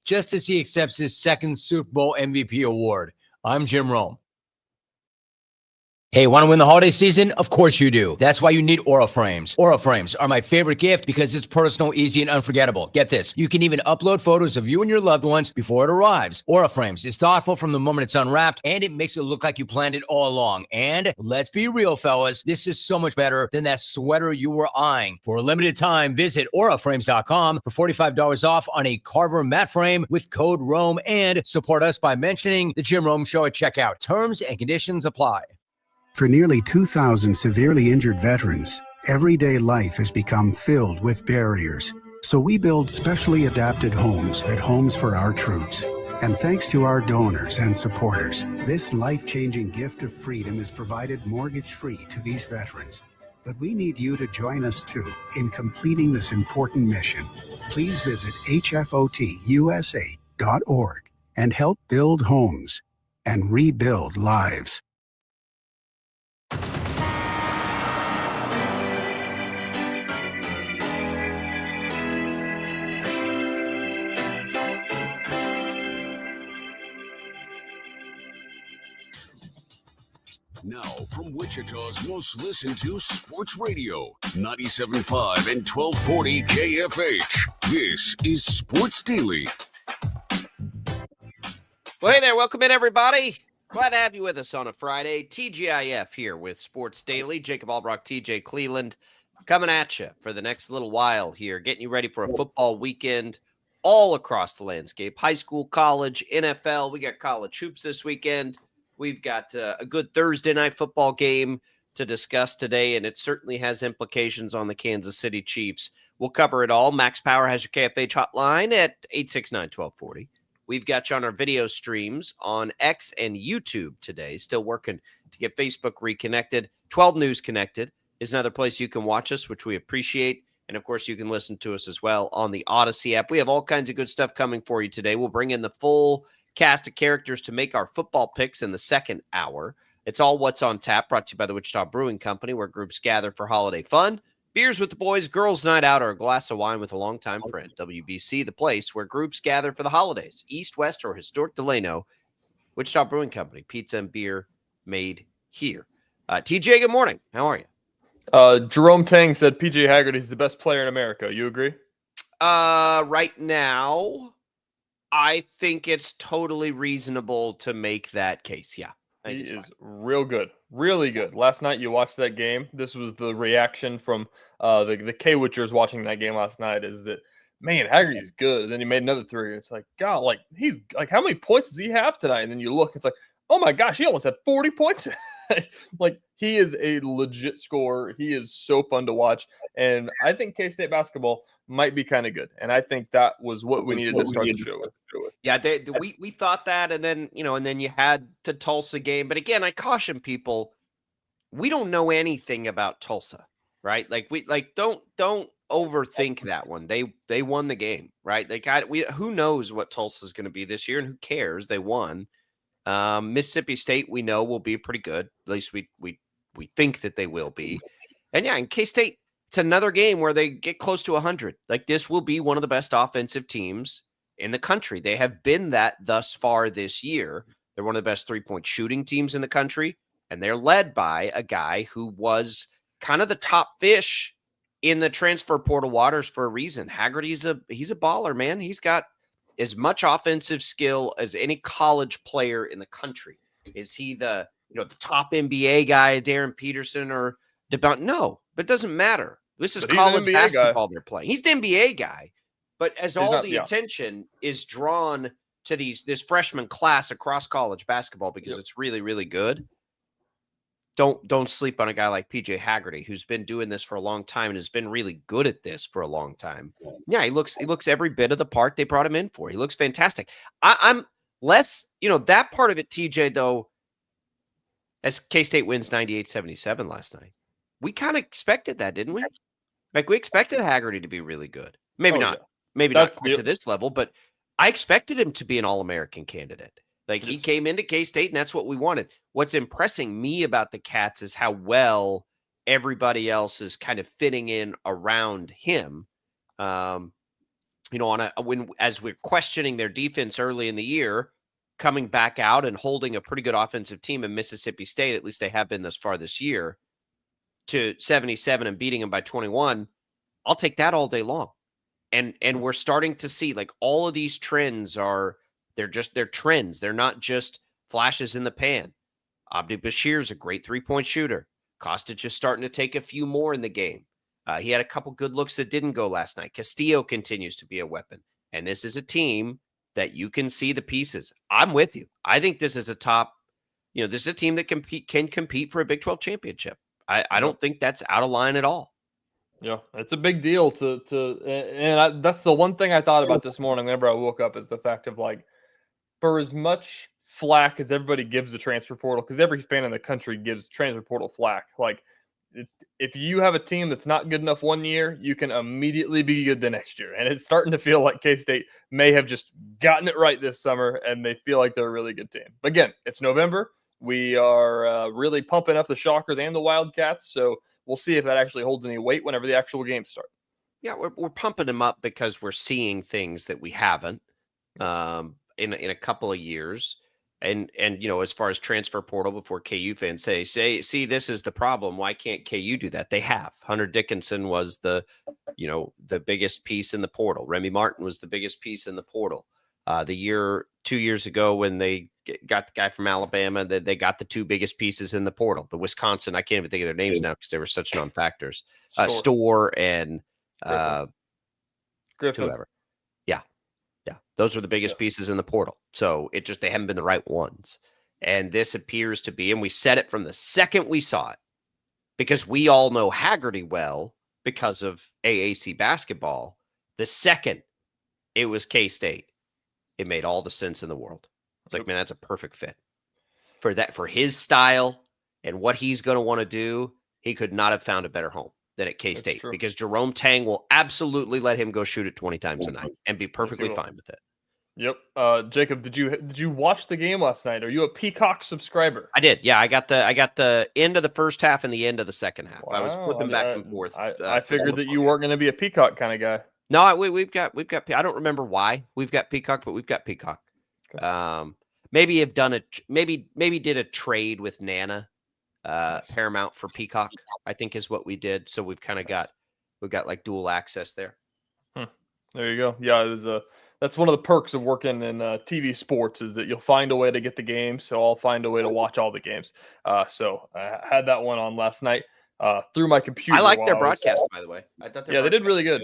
just as he accepts his second Super Bowl MVP award. I'm Jim Rome. Hey, want to win the holiday season? Of course you do. That's why you need Aura Frames. Aura Frames are my favorite gift because it's personal, easy, and unforgettable. Get this. You can even upload photos of you and your loved ones before it arrives. Aura Frames is thoughtful from the moment it's unwrapped, and it makes it look like you planned it all along. And let's be real, fellas, this is so much better than that sweater you were eyeing. For a limited time, visit auraframes.com for $45 off on a Carver mat frame with code ROME, and support us by mentioning the Jim Rome Show at checkout. Terms and conditions apply. For nearly 2,000 severely injured veterans, everyday life has become filled with barriers. So we build specially adapted homes at Homes for Our Troops. And thanks to our donors and supporters, this life-changing gift of freedom is provided mortgage-free to these veterans. But we need you to join us too in completing this important mission. Please visit hfotusa.org and help build homes and rebuild lives. Now, from Wichita's most listened to sports radio, 97.5 and 1240 KFH, this is Sports Daily. Well, hey there. Welcome in, everybody. Glad to have you with us on a Friday. TGIF here with Sports Daily. Jacob Albrock, TJ Cleveland, coming at you for the next little while here, getting you ready for a football weekend all across the landscape. High school, college, NFL. We got college hoops this weekend. We've got a good Thursday night football game to discuss today, and it certainly has implications on the Kansas City Chiefs. We'll cover it all. Max Power has your KFH hotline at 869-1240. We've got you on our video streams on X and YouTube today. Still working to get Facebook reconnected. 12 News Connected is another place you can watch us, which we appreciate. And, of course, you can listen to us as well on the Odyssey app. We have all kinds of good stuff coming for you today. We'll bring in the full cast of characters to make our football picks in the second hour. It's all What's on Tap, brought to you by the Wichita Brewing Company, where groups gather for holiday fun. Beers with the boys, girls' night out, or a glass of wine with a longtime friend. WBC, the place where groups gather for the holidays. East, West, or historic Delano. Wichita Brewing Company, pizza and beer made here. TJ, good morning. How are you? Jerome Tang said PJ Haggerty is the best player in America. You agree? Right now, I think it's totally reasonable to make that case. Yeah. He is real good. Really good. Last night you watched that game. This was the reaction from the K-Witchers watching that game last night, is that, man, Haggerty's good. And then he made another three. It's like, God, like, he's like, how many points does he have tonight? And then you look, it's like, oh my gosh, he almost had 40 points. Like, he is a legit scorer. He is so fun to watch. And I think K-State basketball might be kind of good. And I think that was what we needed to start the show with. Yeah, we thought that, and then you had the Tulsa game. But again, I caution people, we don't know anything about Tulsa, right? Like, don't overthink that one. They won the game, right? Who knows what Tulsa is going to be this year, and who cares? They won. Mississippi State, we know, will be pretty good. At least we think that they will be. And yeah, in K-State, it's another game where they get close to 100. Like, this will be one of the best offensive teams in the country. They have been that thus far this year. They're one of the best three-point shooting teams in the country, and they're led by a guy who was kind of the top fish in the transfer portal waters for a reason. Haggerty's he's a baller, man. He's got as much offensive skill as any college player in the country. Is he the top NBA guy, Darren Peterson or DeBont? No, but it doesn't matter. This is college basketball they're playing. He's the NBA guy. But as attention is drawn to this freshman class across college basketball because it's really, really good, don't sleep on a guy like PJ Haggerty, who's been doing this for a long time and has been really good at this for a long time. Yeah, he looks every bit of the part they brought him in for. He looks fantastic. I'm less, that part of it, TJ, though, as K-State wins 98-77 last night. We kind of expected that, didn't we? Like, we expected Haggerty to be really good. Maybe not. Yeah. Maybe not quite to this level, but I expected him to be an All-American candidate. Like, he came into K-State, and that's what we wanted. What's impressing me about the Cats is how well everybody else is kind of fitting in around him. And as we're questioning their defense early in the year, coming back out and holding a pretty good offensive team in Mississippi State, at least they have been thus far this year, to 77 and beating them by 21, I'll take that all day long. And we're starting to see like all of these trends they're trends. They're not just flashes in the pan. Abdi Bashir's a great 3-point shooter. Kostic is starting to take a few more in the game. He had a couple good looks that didn't go last night. Castillo continues to be a weapon. And this is a team that you can see the pieces. I'm with you. I think this is this is a team that can compete for a Big 12 championship. I don't think that's out of line at all. Yeah, it's a big deal that's the one thing I thought about this morning whenever I woke up, is the fact of like, for as much flack as everybody gives the transfer portal, because every fan in the country gives transfer portal flack. Like, if you have a team that's not good enough one year, you can immediately be good the next year. And it's starting to feel like K-State may have just gotten it right this summer, and they feel like they're a really good team. But again, it's November. We are really pumping up the Shockers and the Wildcats, so we'll see if that actually holds any weight whenever the actual games start. Yeah, we're pumping them up because we're seeing things that we haven't in a couple of years. And as far as transfer portal, before KU fans see, this is the problem. Why can't KU do that? They have. Hunter Dickinson was the biggest piece in the portal. Remy Martin was the biggest piece in the portal. 2 years ago when they got the guy from Alabama, they got the two biggest pieces in the portal. The Wisconsin, I can't even think of their names now because they were such non-factors. Store and Griffin. whoever. Yeah, those were the biggest pieces in the portal. So they haven't been the right ones. And this appears to be, and we said it from the second we saw it, because we all know Haggerty well because of AAC basketball. The second it was K-State, it made all the sense in the world. It's like, man, that's a perfect fit for his style and what he's going to want to do. He could not have found a better home than at K-State, because Jerome Tang will absolutely let him go shoot it 20 times a night and be perfectly fine with it. Yep. Jacob, did you watch the game last night? Are you a Peacock subscriber? I did. Yeah, I got the end of the first half and the end of the second half. Wow. I was flipping back and forth. I figured that you weren't going to be a Peacock kind of guy. No, we've got. I don't remember why we've got Peacock, but we've got Peacock. Okay. Maybe have done maybe did a trade with Nana. Paramount for Peacock, I think, is what we did. So we've kind of got like dual access there. There you go. Yeah, that's one of the perks of working in TV sports, is that you'll find a way to get the games. So I'll find a way to watch all the games. So I had that one on last night through my computer. I like their broadcast, by the way. I thought they did really good.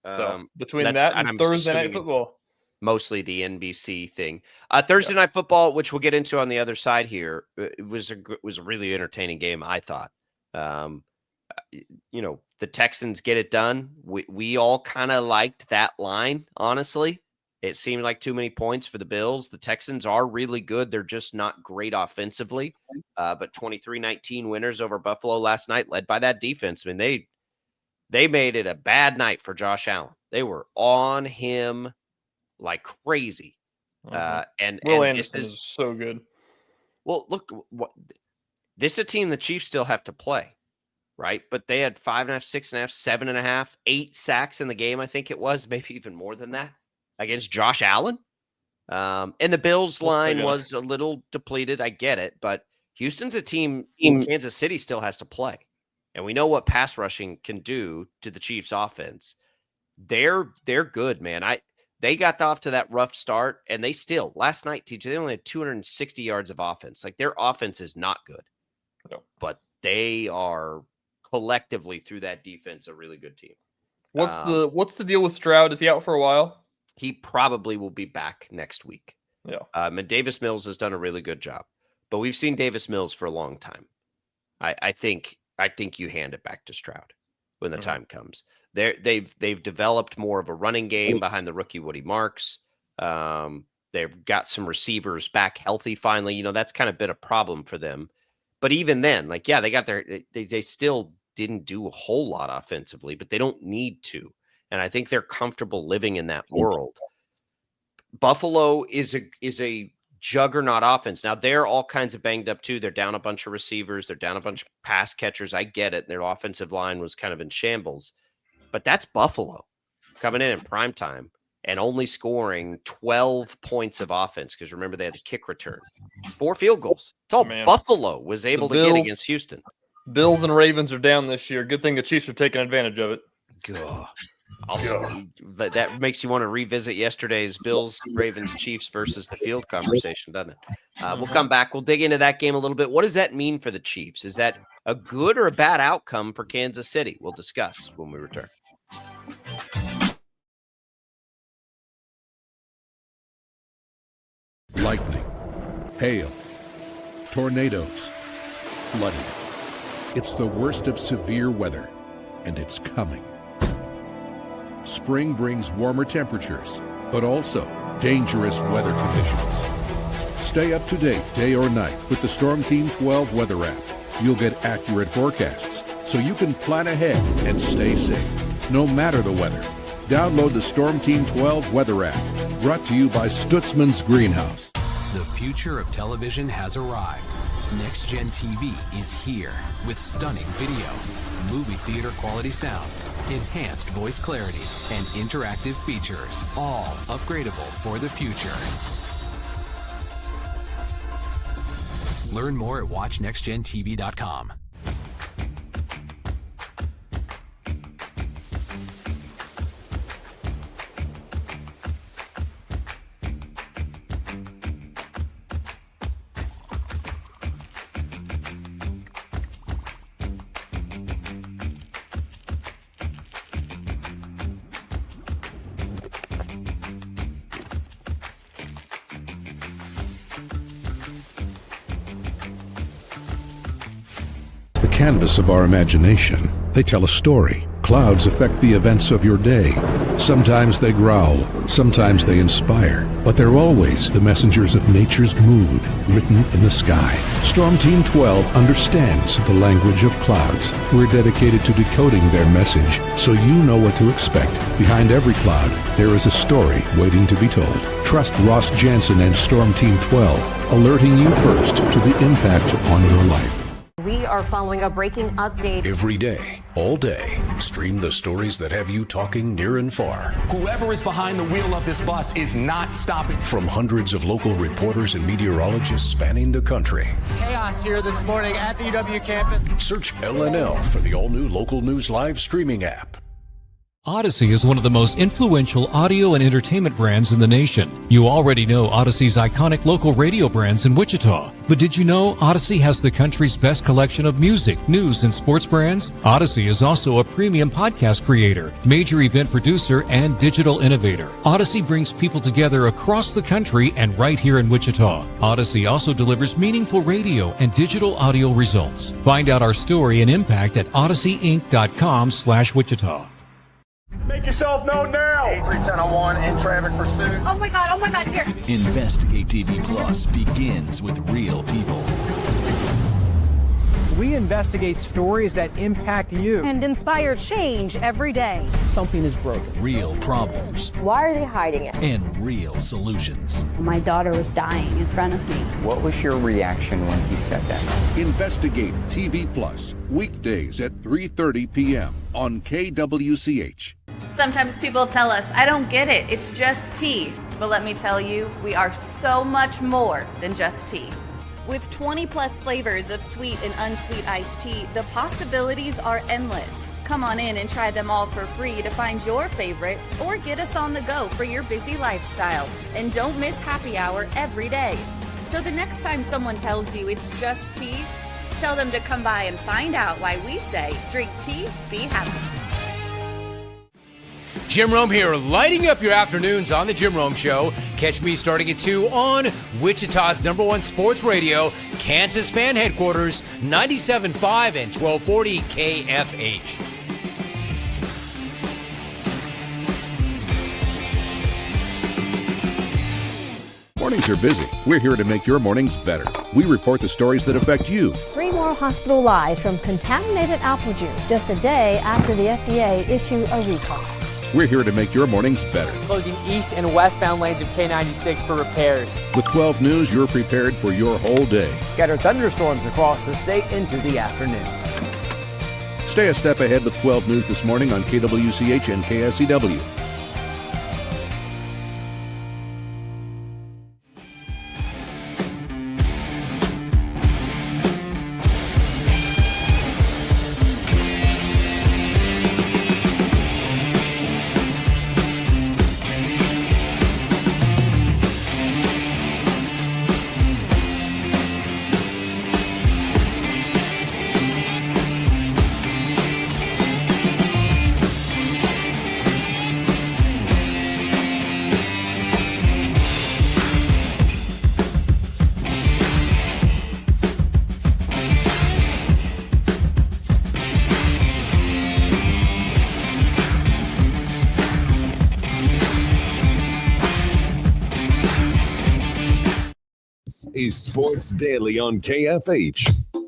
So between that and Thursday Night Football. Mostly the NBC thing. Thursday Night Football, which we'll get into on the other side here, it was a really entertaining game, I thought. The Texans get it done. We all kind of liked that line, honestly. It seemed like too many points for the Bills. The Texans are really good. They're just not great offensively. But 23-19 winners over Buffalo last night, led by that defense. I mean, they made it a bad night for Josh Allen. They were on him like crazy. And Will Anderson is so good. Well, look, this is a team the Chiefs still have to play, right? But they had 5.5, 6.5, 7.5, 8 sacks in the game, I think it was, maybe even more than that, against Josh Allen. And the Bills line was a little depleted. I get it, but Houston's a team Kansas City still has to play. And we know what pass rushing can do to the Chiefs offense. They're good, man. They got off to that rough start, and they still, last night, TJ, they only had 260 yards of offense. Like, their offense is not good. No. But they are collectively, through that defense, a really good team. What's the deal with Stroud? Is he out for a while? He probably will be back next week. Yeah. And Davis Mills has done a really good job. But we've seen Davis Mills for a long time. I think you hand it back to Stroud when the time comes. They've developed more of a running game behind the rookie Woody Marks. They've got some receivers back healthy finally. That's kind of been a problem for them. But even then, they still didn't do a whole lot offensively, but they don't need to. And I think they're comfortable living in that world. Buffalo is a juggernaut offense. Now, they're all kinds of banged up too. They're down a bunch of receivers. They're down a bunch of pass catchers. I get it. Their offensive line was kind of in shambles. But that's Buffalo coming in prime time. and only scoring 12 points of offense, because remember they had the kick return. 4 field goals. It's all Buffalo was able to get against Houston. Bills and Ravens are down this year. Good thing the Chiefs are taking advantage of it. That makes you want to revisit yesterday's Bills, Ravens, Chiefs versus the field conversation, doesn't it? We'll come back. We'll dig into that game a little bit. What does that mean for the Chiefs? Is that a good or a bad outcome for Kansas City? We'll discuss when we return. Lightning, hail, tornadoes, flooding. It's the worst of severe weather, and it's coming. Spring brings warmer temperatures, but also dangerous weather conditions. Stay up to date day or night with the Storm Team 12 weather app. You'll get accurate forecasts, so you can plan ahead and stay safe, no matter the weather. Download the Storm Team 12 weather app, brought to you by Stutzman's Greenhouse. The future of television has arrived. Next Gen TV is here with stunning video, movie theater quality sound, enhanced voice clarity, and interactive features, all upgradable for the future. Learn more at watchnextgentv.com. Canvas of our imagination. They tell a story. Clouds affect the events of your day. Sometimes they growl, sometimes they inspire, but they're always the messengers of nature's mood, written in the sky. Storm Team 12 understands the language of clouds. We're dedicated to decoding their message, so you know what to expect. Behind every cloud, there is a story waiting to be told. Trust Ross Jansen and Storm Team 12, alerting you first to the impact on your life. We are following a breaking update. Every day, all day, stream the stories that have you talking near and far. Whoever is behind the wheel of this bus is not stopping. From hundreds of local reporters and meteorologists spanning the country. Chaos here this morning at the UW campus. Search LNL for the all-new Local News Live streaming app. Odyssey is one of the most influential audio and entertainment brands in the nation. You already know Odyssey's iconic local radio brands in Wichita. But did you know Odyssey has the country's best collection of music, news, and sports brands? Odyssey is also a premium podcast creator, major event producer, and digital innovator. Odyssey brings people together across the country and right here in Wichita. Odyssey also delivers meaningful radio and digital audio results. Find out our story and impact at odysseyinc.com/Wichita. Make yourself known now. 8310 in traffic pursuit. Oh my God, here. Investigate TV Plus begins with real people. We investigate stories that impact you and inspire change every day. Something is broken. Real problems. Why are they hiding it? And real solutions. My daughter was dying in front of me. What was your reaction when he said that? Investigate TV Plus, weekdays at 3:30 p.m. on KWCH. Sometimes people tell us, I don't get it, it's just tea. But let me tell you, we are so much more than just tea. With 20 plus flavors of sweet and unsweet iced tea, the possibilities are endless. Come on in and try them all for free to find your favorite or get us on the go for your busy lifestyle. And don't miss happy hour every day. So the next time someone tells you it's just tea, tell them to come by and find out why we say, drink tea, be happy. Jim Rome here, lighting up your afternoons on The Jim Rome Show. Catch me starting at 2 on Wichita's #1 sports radio, Kansas fan headquarters, 97.5 and 1240 KFH. Mornings are busy. We're here to make your mornings better. We report the stories that affect you. 3 more hospital lies from contaminated apple juice just a day after the FDA issued a recall. We're here to make your mornings better. Closing east and westbound lanes of K96 for repairs. With 12 News, you're prepared for your whole day. Scattered thunderstorms across the state into the afternoon. Stay a step ahead with 12 News this morning on KWCH and KSEW. This is Sports Daily on KFH. All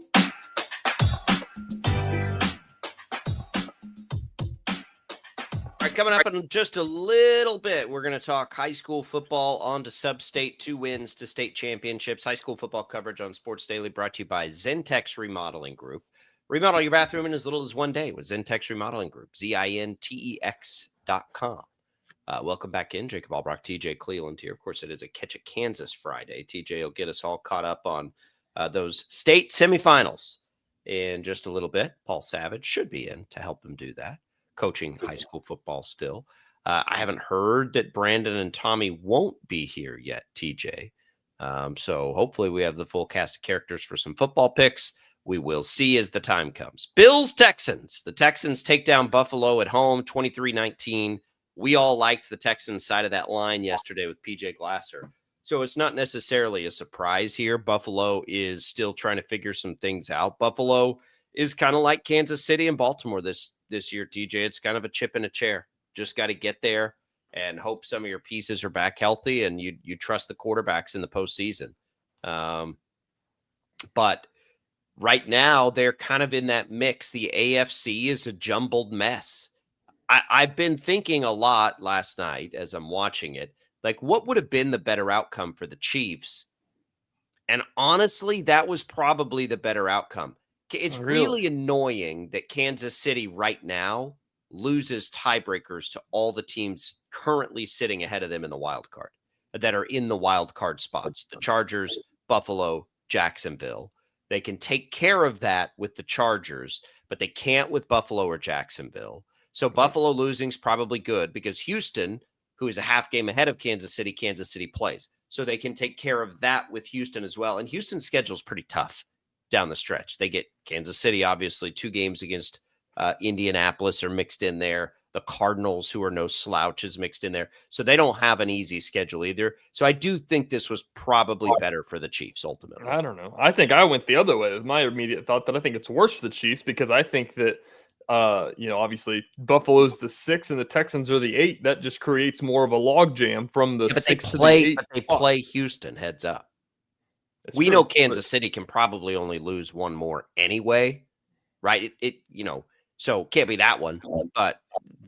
right, coming up in just a little bit, we're going to talk high school football on to sub-state, 2 wins to state championships. High school football coverage on Sports Daily brought to you by Zentex Remodeling Group. Remodel your bathroom in as little as one day with Zentex Remodeling Group, ZINTEX.com. Welcome back in. Jacob Albrock, TJ Cleveland here. Of course, it is a Catch a Kansas Friday. TJ will get us all caught up on those state semifinals in just a little bit. Paul Savage should be in to help him do that, coaching high school football still. I haven't heard that Brandon and Tommy won't be here yet, TJ. So hopefully we have the full cast of characters for some football picks. We will see as the time comes. Bills, Texans. The Texans take down Buffalo at home, 23-19. We all liked the Texans side of that line yesterday with PJ Glasser. So it's not necessarily a surprise here. Buffalo is still trying to figure some things out. Buffalo is kind of like Kansas City and Baltimore this year, TJ. It's kind of a chip in a chair. Just got to get there and hope some of your pieces are back healthy and you trust the quarterbacks in the postseason. But right now, they're kind of in that mix. The AFC is a jumbled mess. I've been thinking a lot last night as I'm watching it, like what would have been the better outcome for the Chiefs? And honestly, that was probably the better outcome. It's really annoying that Kansas City right now loses tiebreakers to all the teams currently sitting ahead of them in the wild card that are in the wild card spots. The Chargers, Buffalo, Jacksonville. They can take care of that with the Chargers, but they can't with Buffalo or Jacksonville. So Buffalo losing is probably good because Houston, who is a half game ahead of Kansas City plays. So they can take care of that with Houston as well. And Houston's schedule is pretty tough down the stretch. They get Kansas City, obviously, 2 games against Indianapolis are mixed in there. The Cardinals, who are no slouches, mixed in there. So they don't have an easy schedule either. So I do think this was probably better for the Chiefs ultimately. I don't know. I think I went the other way with my immediate thought that I think it's worse for the Chiefs because I think that, obviously Buffalo's the 6 and the Texans are the 8. That just creates more of a logjam from the 6 to the 8. But they play Houston, heads up. We know Kansas City can probably only lose one more anyway, right? So can't be that one, but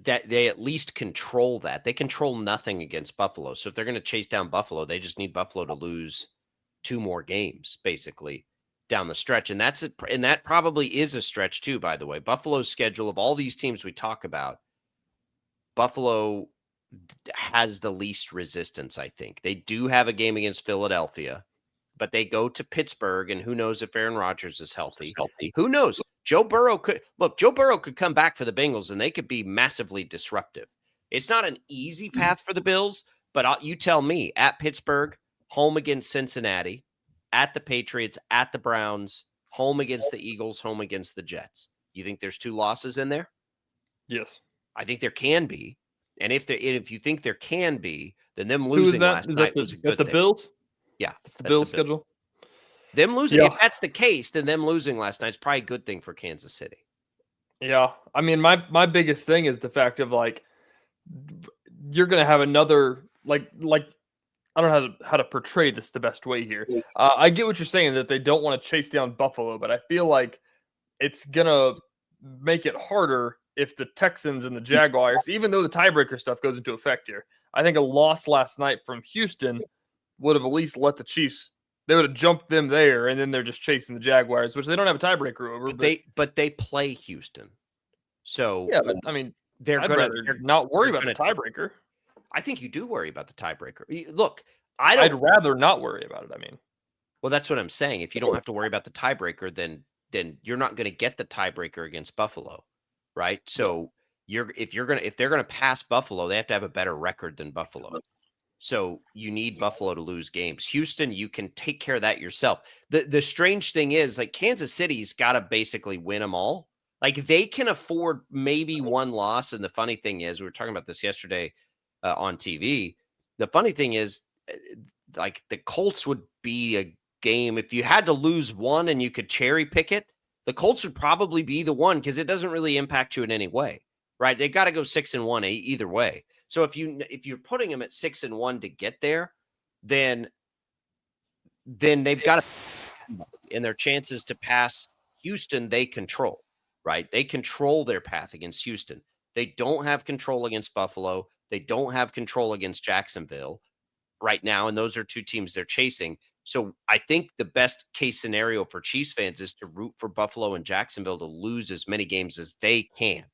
that they at least control that. They control nothing against Buffalo. So if they're going to chase down Buffalo, they just need Buffalo to lose 2 more games, basically, down the stretch. And that probably is a stretch too, by the way. Buffalo's schedule of all these teams we talk about, Buffalo has the least resistance, I think. They do have a game against Philadelphia, but they go to Pittsburgh, and who knows if Aaron Rodgers is healthy. Who knows? Joe Burrow could come back for the Bengals, and they could be massively disruptive. It's not an easy path for the Bills, but you tell me, at Pittsburgh, home against Cincinnati, at the Patriots, at the Browns, home against the Eagles, home against the Jets. You think there's 2 losses in there? Yes. I think there can be. And if you think there can be, then them losing last night was a good thing. The Bills? Yeah. That's the Bills schedule? Them losing, if that's the case, then them losing last night is probably a good thing for Kansas City. Yeah. I mean, my biggest thing is the fact of you're going to have another, I don't know how to portray this the best way here. I get what you're saying that they don't want to chase down Buffalo, but I feel like it's going to make it harder if the Texans and the Jaguars, even though the tiebreaker stuff goes into effect here. I think a loss last night from Houston would have at least let the Chiefs, they would have jumped them there, and then they're just chasing the Jaguars, which they don't have a tiebreaker over. But they play Houston. So yeah, but I mean, I'd rather not worry about the tiebreaker. I think you do worry about the tiebreaker. Look, I'd rather not worry about it. I mean, well, that's what I'm saying. If you don't have to worry about the tiebreaker, then you're not going to get the tiebreaker against Buffalo, right? So if they're going to pass Buffalo, they have to have a better record than Buffalo. So you need Buffalo to lose games. Houston, you can take care of that yourself. The strange thing is, Kansas City's got to basically win them all. They can afford maybe one loss. And the funny thing is, we were talking about this yesterday on TV. The funny thing is, the Colts would be a game. If you had to lose one and you could cherry pick it, the Colts would probably be the one because it doesn't really impact you in any way, right? They got to go 6-1 either way. So if you're putting them at 6-1 to get there, then then they've got to, and their chances to pass Houston, they control, right? They control their path against Houston. They don't have control against Buffalo. They don't have control against Jacksonville right now. And those are two teams they're chasing. So I think the best case scenario for Chiefs fans is to root for Buffalo and Jacksonville to lose as many games as they can,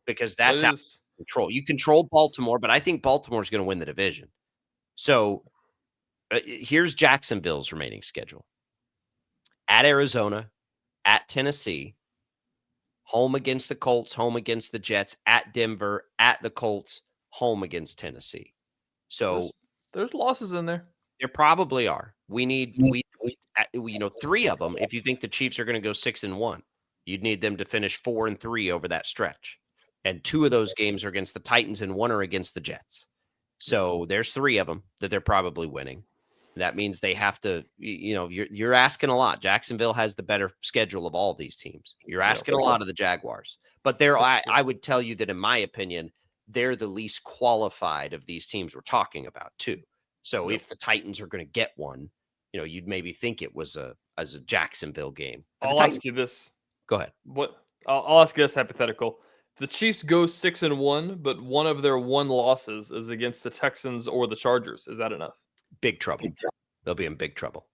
because that's out of control. You control Baltimore, but I think Baltimore is going to win the division. So here's Jacksonville's remaining schedule: at Arizona, at Tennessee, home against the Colts, home against the Jets, at Denver, at the Colts, home against Tennessee. So there's losses in there. There probably are. We need, three of them. If you think the Chiefs are going to go 6-1, you'd need them to finish 4-3 over that stretch. And two of those games are against the Titans and one are against the Jets. So there's three of them that they're probably winning. That means they have to, you're asking a lot. Jacksonville has the better schedule of all these teams. You're asking a lot of the Jaguars. But I would tell you that, in my opinion, they're the least qualified of these teams we're talking about, too. So if the Titans are going to get one, you'd maybe think it was a Jacksonville game. I'll ask you this. Go ahead. I'll ask you this hypothetical. If the Chiefs go 6-1, but one of their one losses is against the Texans or the Chargers, is that enough? Big trouble. They'll be in big trouble.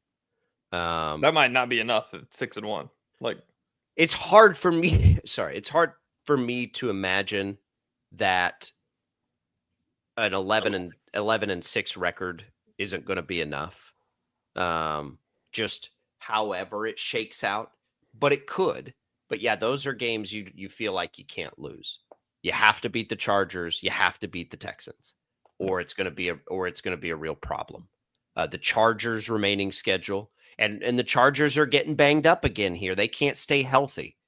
That might not be enough if it's 6-1. It's hard for me. Sorry, it's hard for me to imagine that an 11-6 record isn't going to be enough. Just however it shakes out, but it could. But yeah, those are games you feel like you can't lose. You have to beat the Chargers. You have to beat the Texans, or it's going to be a real problem. The Chargers' remaining schedule, and the Chargers are getting banged up again here. They can't stay healthy,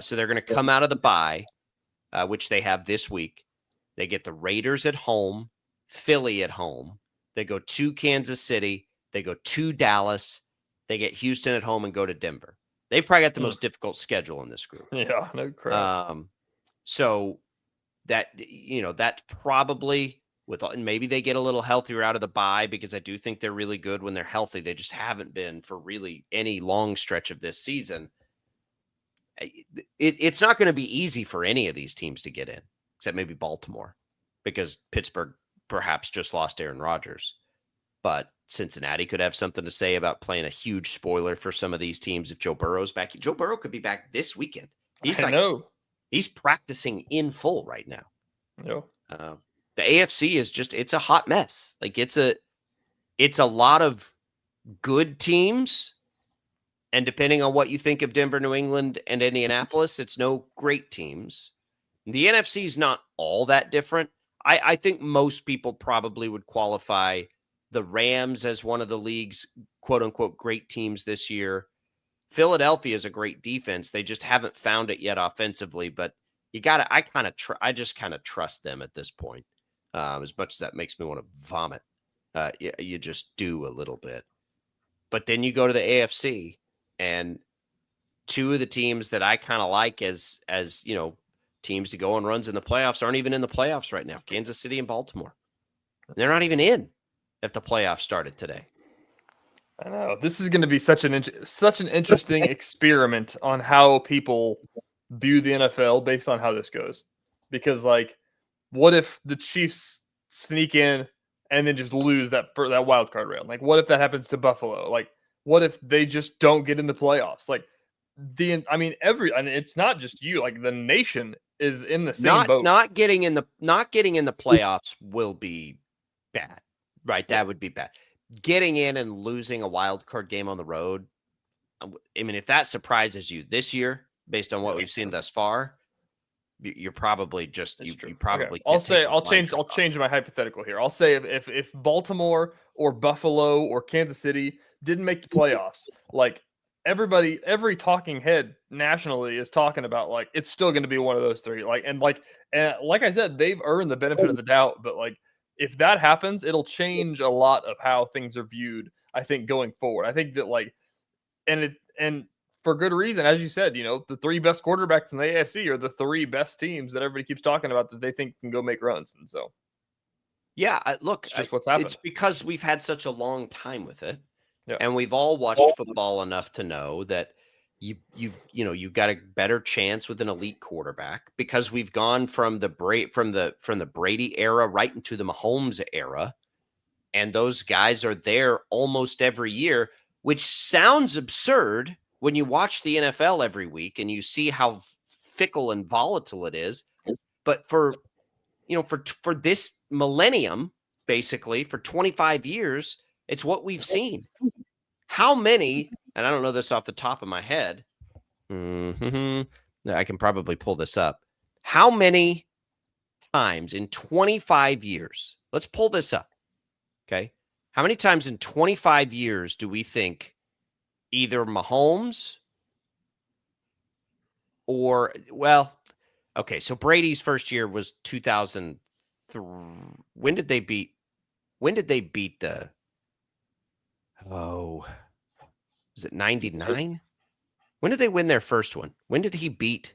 so they're going to come out of the bye, which they have this week. They get the Raiders at home, Philly at home. They go to Kansas City. They go to Dallas. They get Houston at home and go to Denver. They've probably got the most difficult schedule in this group. Yeah, no crap. So that probably and maybe they get a little healthier out of the bye, because I do think they're really good when they're healthy. They just haven't been for really any long stretch of this season. It's not going to be easy for any of these teams to get in, except maybe Baltimore, because Pittsburgh perhaps just lost Aaron Rodgers. But Cincinnati could have something to say about playing a huge spoiler for some of these teams if Joe Burrow's back. Joe Burrow could be back this weekend. He's practicing in full right now. No. The AFC is it's a hot mess. It's a lot of good teams. And depending on what you think of Denver, New England, and Indianapolis, it's no great teams. The NFC is not all that different. I think most people probably would qualify the Rams as one of the league's quote unquote great teams this year. Philadelphia is a great defense. They just haven't found it yet offensively, but I just kind of trust them at this point. As much as that makes me want to vomit. You just do a little bit. But then you go to the AFC, and two of the teams that I kind of like as teams to go on runs in the playoffs aren't even in the playoffs right now. Kansas City and Baltimore. They're not even in if the playoffs started today. I know. This is going to be such an interesting experiment on how people view the NFL based on how this goes. Because, what if the Chiefs sneak in and then just lose that wild card round? What if that happens to Buffalo? What if they just don't get in the playoffs? It's not just you. The nation is in the same boat. Not getting in the playoffs will be bad, right? That would be bad. Getting in and losing a wild card game on the road. If that surprises you this year, based on what we've seen thus far, you're probably you probably. Okay. I'll change my hypothetical here. I'll say if Baltimore or Buffalo or Kansas City didn't make the playoffs, every talking head nationally is talking about it's still going to be one of those three. And like I said, they've earned the benefit of the doubt, but if that happens, it'll change a lot of how things are viewed, I think, going forward. I think that and for good reason, as you said, the three best quarterbacks in the AFC are the three best teams that everybody keeps talking about that they think can go make runs. And so, yeah, look, it's just what's happened. It's because we've had such a long time with it. Yeah. And we've all watched football enough to know that you've got a better chance with an elite quarterback because we've gone from the Brady era right into the Mahomes era, and those guys are there almost every year, which sounds absurd when you watch the NFL every week and you see how fickle and volatile it is. But for this millennium, basically for 25 years, it's what we've seen. How many, and I don't know this off the top of my head. I can probably pull this up. How many times in 25 years? Let's pull this up. Okay. How many times in 25 years do we think either Mahomes or, well, okay, so Brady's first year was 2003. When did they beat the, was it 99? When did they win their first one? When did he beat?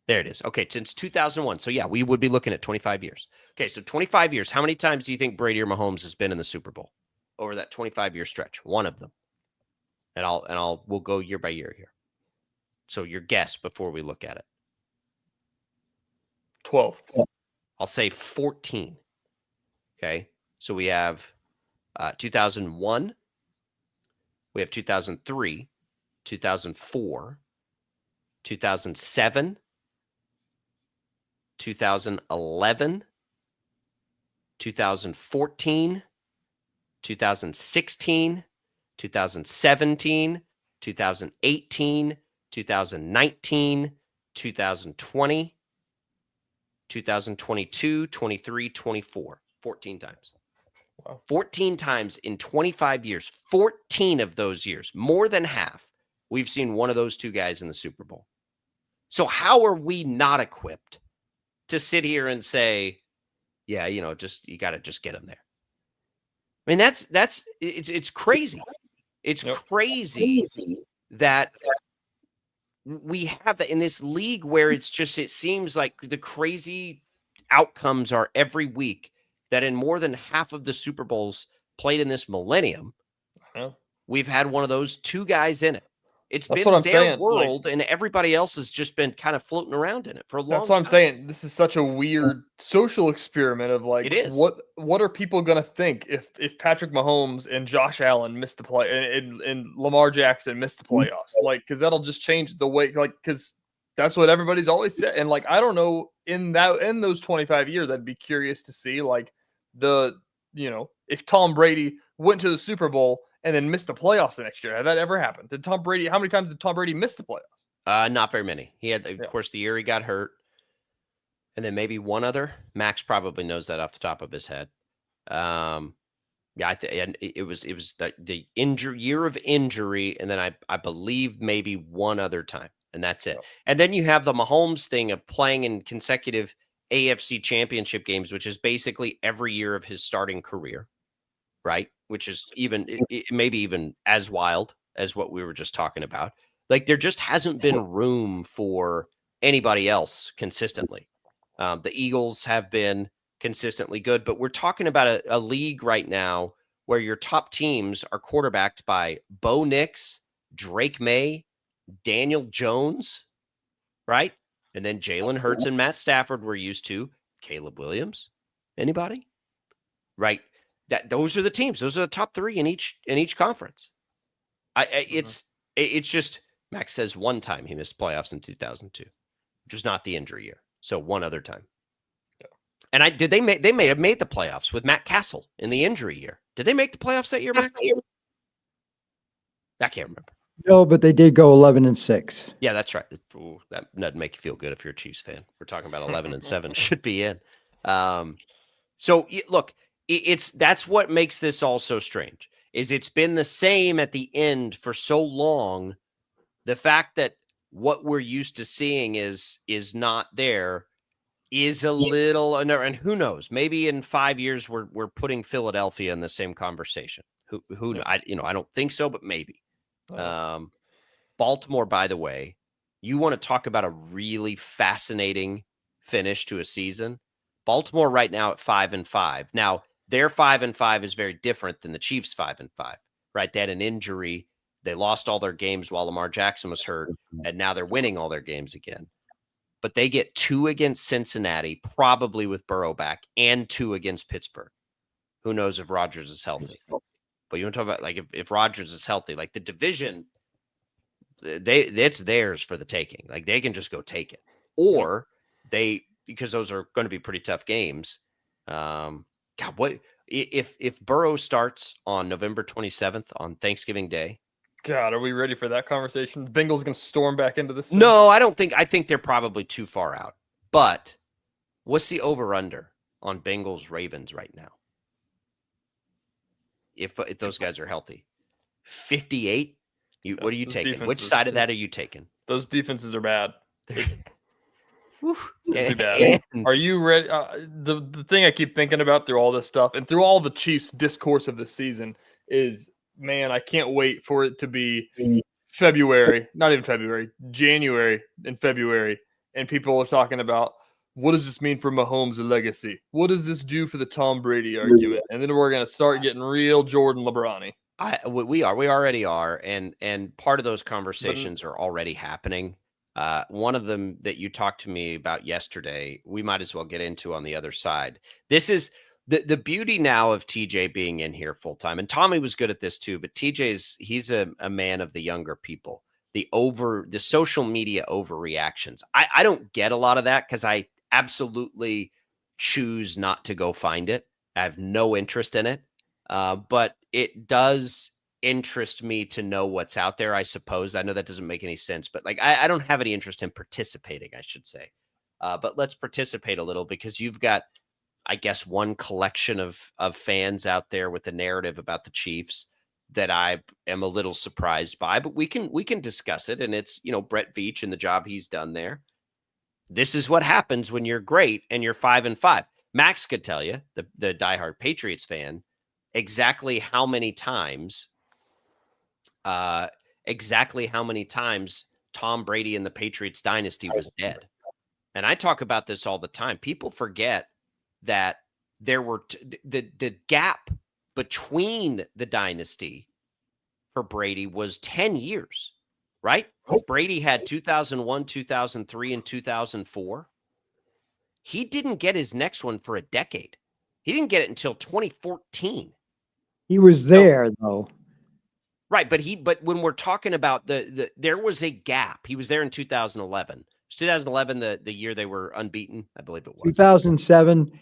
There it is. Okay, since 2001. So yeah, we would be looking at 25 years. Okay, so 25 years. How many times do you think Brady or Mahomes has been in the Super Bowl over that 25-year stretch? One of them. And we'll go year by year here. So your guess before we look at it. 12. I'll say 14. Okay, so we have 2001. We have 2003, 2004, 2007, 2011, 2014, 2016, 2017, 2018, 2019, 2020, 2022, 23, 24. 14 times. Wow. 14 times in 25 years. 14 of those years, more than half, we've seen one of those two guys in the Super Bowl. So how are we not equipped to sit here and say, yeah, you got to just get them there? I mean, it's crazy. It's crazy that we have that in this league where it seems like the crazy outcomes are every week that in more than half of the Super Bowls played in this millennium, we've had one of those two guys in it. That's been their world, and everybody else has just been kind of floating around in it for a long time. That's what I'm saying. This is such a weird social experiment of like, it is. What are people gonna think if Patrick Mahomes and Josh Allen missed the play and Lamar Jackson missed the playoffs? Like, because that'll just change the way. Like, because that's what everybody's always said. And like, I don't know, in those 25 years, I'd be curious to see like if Tom Brady went to the Super Bowl and then missed the playoffs the next year. Had that ever happened? How many times did Tom Brady miss the playoffs? Not very many. He had, of course, the year he got hurt, and then maybe one other. Max probably knows that off the top of his head. And it was the year of injury, and then I believe maybe one other time, and that's it. Oh. And then you have the Mahomes thing of playing in consecutive AFC championship games, which is basically every year of his starting career, right? Which is maybe even as wild as what we were just talking about. Like, there just hasn't been room for anybody else consistently. The Eagles have been consistently good, but we're talking about a league right now where your top teams are quarterbacked by Bo Nix, Drake May, Daniel Jones, right? And then Jalen Hurts and Matt Stafford we're used to. Caleb Williams. Anybody? Right? Those are the teams. Those are the top three in each conference. It's just, Max says one time he missed playoffs in 2002, which was not the injury year. So one other time. Yeah. And they may have made the playoffs with Matt Castle in the injury year. Did they make the playoffs that year, Max? I can't remember. No, but they did go 11-6. Yeah, that's right. Ooh, that doesn't make you feel good if you're a Chiefs fan. We're talking about 11-7 should be in. So look, that's what makes this all so strange. Is it's been the same at the end for so long. The fact that what we're used to seeing is not there is a little, and who knows? Maybe in 5 years we're putting Philadelphia in the same conversation. Who I don't think so, but maybe. Baltimore, by the way, you want to talk about a really fascinating finish to a season. Baltimore right now at 5-5. Now, their 5-5 is very different than the Chiefs' 5-5, right? They had an injury. They lost all their games while Lamar Jackson was hurt, and now they're winning all their games again. But they get 2 against Cincinnati, probably with Burrow back, and 2 against Pittsburgh. Who knows if Rodgers is healthy? But you want to talk about, like, if Rodgers is healthy, like the division, it's theirs for the taking. Like, they can just go take it. Or because those are going to be pretty tough games. God, what if Burrow starts on November 27th on Thanksgiving Day? God, are we ready for that conversation? The Bengals going to storm back into this thing? No, I don't think. I think they're probably too far out. But what's the over-under on Bengals Ravens right now? If those guys are healthy, 58. What are you taking? Which side of that are you taking? Those defenses are bad. They're bad. Are you ready? The thing I keep thinking about through all this stuff and through all the Chiefs' discourse of the season is, man, I can't wait for it to be February, not even February, January and February, and people are talking about, what does this mean for Mahomes' legacy? What does this do for the Tom Brady argument? And then we're going to start getting real Jordan LeBron-y. We already are, and part of those conversations are already happening. One of them that you talked to me about yesterday, we might as well get into on the other side. This is the beauty now of TJ being in here full time, and Tommy was good at this too. But he's a man of the younger people. The social media overreactions. I don't get a lot of that because I absolutely choose not to go find it. I have no interest in it. But it does interest me to know what's out there, I suppose. I know that doesn't make any sense, but like I don't have any interest in participating, I should say. But let's participate a little, because you've got, I guess, one collection of fans out there with a narrative about the Chiefs that I am a little surprised by, but we can discuss it. And it's, Brett Veach and the job he's done there. This is what happens when you're great and you're 5-5. Max could tell you, the diehard Patriots fan, exactly how many times Tom Brady and the Patriots dynasty was dead. And I talk about this all the time. People forget that there were the gap between the dynasty for Brady was 10 years, right? Brady had 2001, 2003, and 2004. He didn't get his next one for a decade. He didn't get it until 2014. He was there, though. Right, but when we're talking about there was a gap. He was there in 2011. It was 2011 the year they were unbeaten, I believe it was. 2007.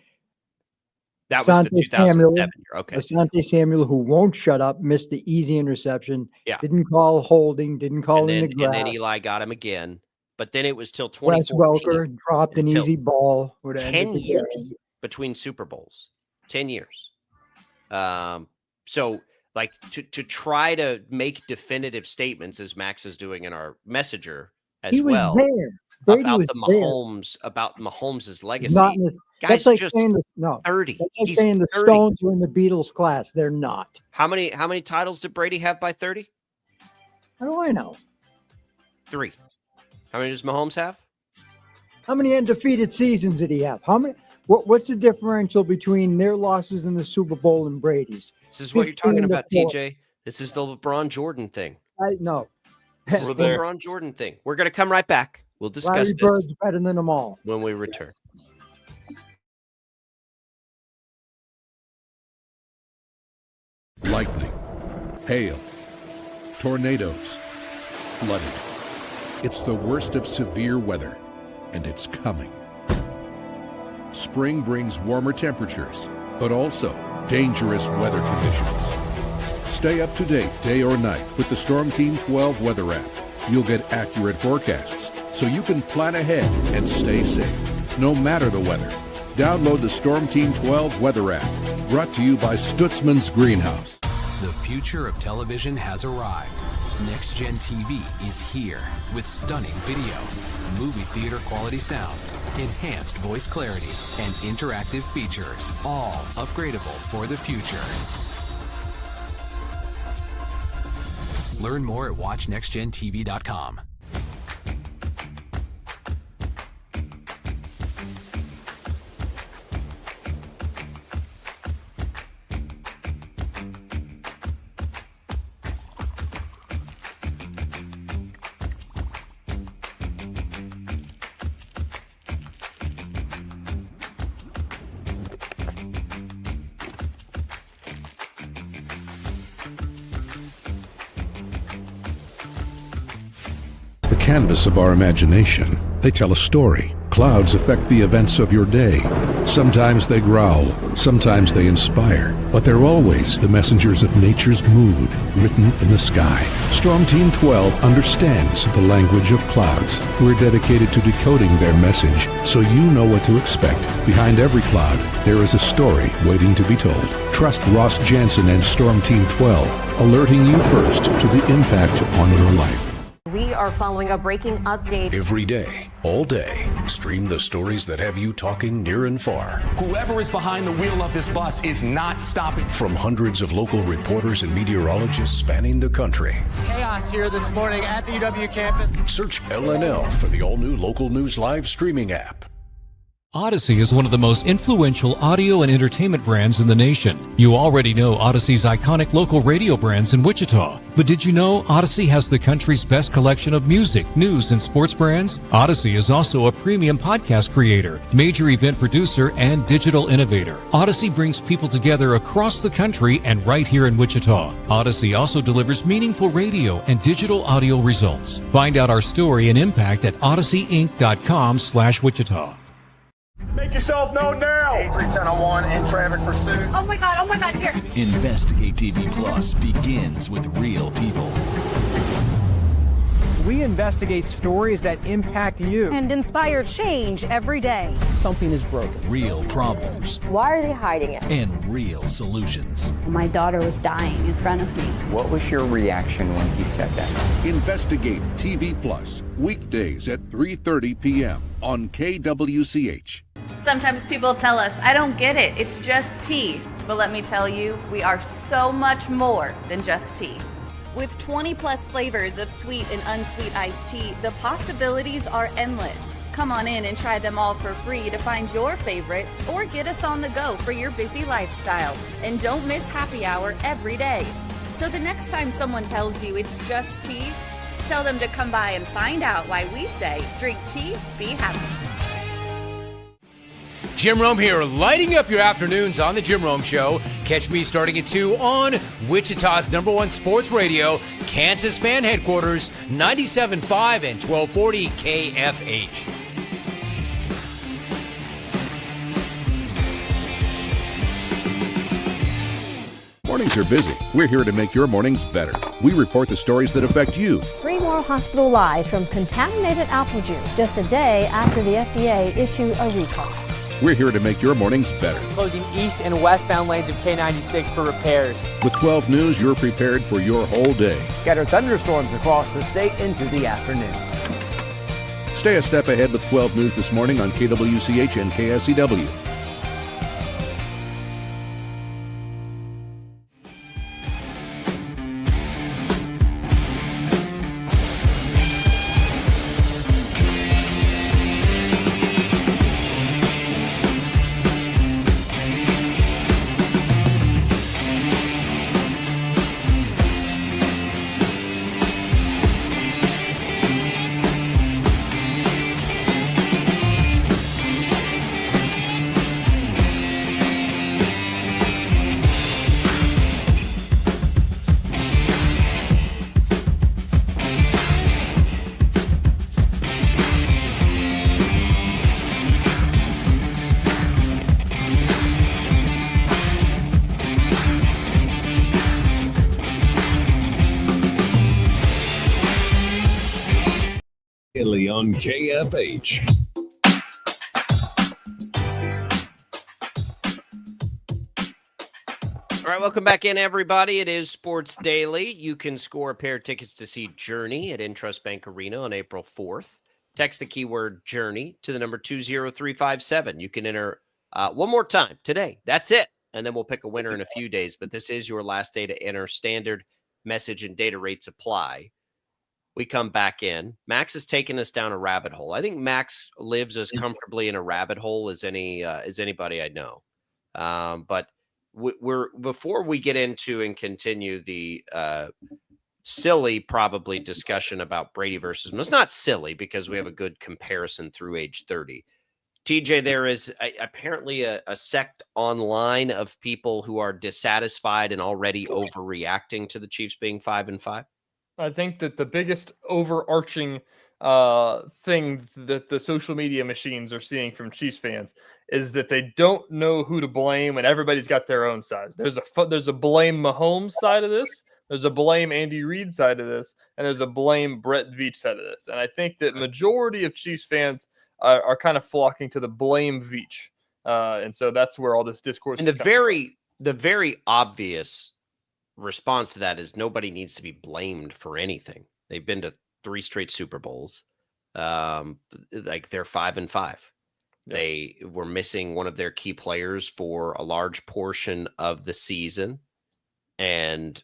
That was the 2007 year. Okay. Asante Samuel, who won't shut up, missed the easy interception. Yeah. Didn't call holding, didn't call in the grass. And then Eli got him again. But then it was till Wes 2014. Welker dropped an easy ball. 10 years between Super Bowls. 10 years. So like to try to make definitive statements, as Max is doing in our messenger as well, about Mahomes' legacy. Guys, that's like just saying 30. That's like He's saying the 30. Stones were in the Beatles class. They're not. How many titles did Brady have by 30? How do I know? 3. How many does Mahomes have? How many undefeated seasons did he have? How many? What's the differential between their losses in the Super Bowl and Brady's? This is what you're talking about, TJ. This is the LeBron Jordan thing. I know. This is the LeBron Jordan thing. We're going to come right back. We'll discuss Larry this Bird's better than them all when we return. Lightning, hail, tornadoes, flooding. It's the worst of severe weather, and it's coming. Spring brings warmer temperatures, but also dangerous weather conditions. Stay up to date day or night with the Storm Team 12 weather app. You'll get accurate forecasts, so you can plan ahead and stay safe, no matter the weather. Download the Storm Team 12 weather app, brought to you by Stutzman's Greenhouse. The future of television has arrived. Next Gen TV is here with stunning video, movie theater quality sound, enhanced voice clarity, and interactive features, all upgradable for the future. Learn more at watchnextgentv.com. The canvas of our imagination. They tell a story. Clouds affect the events of your day. Sometimes they growl, sometimes they inspire, but they're always the messengers of nature's mood, written in the sky. Storm Team 12 understands the language of clouds. We're dedicated to decoding their message so you know what to expect. Behind every cloud, there is a story waiting to be told. Trust Ross Jansen and Storm Team 12, alerting you first to the impact on your life. We are following a breaking update. Every day, all day, stream the stories that have you talking near and far. Whoever is behind the wheel of this bus is not stopping. From hundreds of local reporters and meteorologists spanning the country. Chaos here this morning at the UW campus. Search LNL for the all-new Local News Live streaming app. Odyssey is one of the most influential audio and entertainment brands in the nation. You already know Odyssey's iconic local radio brands in Wichita. But did you know Odyssey has the country's best collection of music, news, and sports brands? Odyssey is also a premium podcast creator, major event producer, and digital innovator. Odyssey brings people together across the country and right here in Wichita. Odyssey also delivers meaningful radio and digital audio results. Find out our story and impact at odysseyinc.com/Wichita. Make yourself known now. 8310 in traffic pursuit. Oh my God, here. Investigate TV Plus begins with real people. We investigate stories that impact you. And inspire change every day. Something is broken. Real problems. Why are they hiding it? And real solutions. My daughter was dying in front of me. What was your reaction when he said that? Investigate TV Plus, weekdays at 3:30 p.m. on KWCH. Sometimes people tell us, I don't get it, it's just tea. But let me tell you, we are so much more than just tea. With 20 plus flavors of sweet and unsweet iced tea, the possibilities are endless. Come on in and try them all for free to find your favorite or get us on the go for your busy lifestyle. And don't miss happy hour every day. So the next time someone tells you it's just tea, tell them to come by and find out why we say drink tea, be happy. Jim Rome here, lighting up your afternoons on The Jim Rome Show. Catch me starting at 2 on Wichita's #1 sports radio, Kansas fan headquarters, 97.5 and 1240 KFH. Mornings are busy. We're here to make your mornings better. We report the stories that affect you. 3 more hospital lies from contaminated apple juice just a day after the FDA issued a recall. We're here to make your mornings better. Closing east and westbound lanes of K96 for repairs. With 12 News, you're prepared for your whole day. Scattered thunderstorms across the state into the afternoon. Stay a step ahead with 12 News this morning on KWCH and KSCW. On KFH. All right, welcome back in, everybody. It is Sports Daily. You can score a pair of tickets to see Journey at Intrust Bank Arena on April 4th. Text the keyword Journey to the number 20357. You can enter one more time today. That's it. And then we'll pick a winner in a few days. But this is your last day to enter. Standard message and data rates apply. We come back in. Max has taken us down a rabbit hole. I think Max lives as comfortably in a rabbit hole as anybody I know. But we're before we get into and continue the silly probably discussion about Brady versus him. It's not silly because we have a good comparison through age 30. TJ, there is apparently a sect online of people who are dissatisfied and already overreacting to the Chiefs being 5-5. I think that the biggest overarching thing that the social media machines are seeing from Chiefs fans is that they don't know who to blame, and everybody's got their own side. There's a blame Mahomes side of this, there's a blame Andy Reid side of this, and there's a blame Brett Veach side of this. And I think that majority of Chiefs fans are kind of flocking to the blame Veach, and so that's where all this discourse. And the very obvious response to that is nobody needs to be blamed for anything. They've been to 3 straight Super Bowls. Like they're 5-5. Yeah. They were missing one of their key players for a large portion of the season. And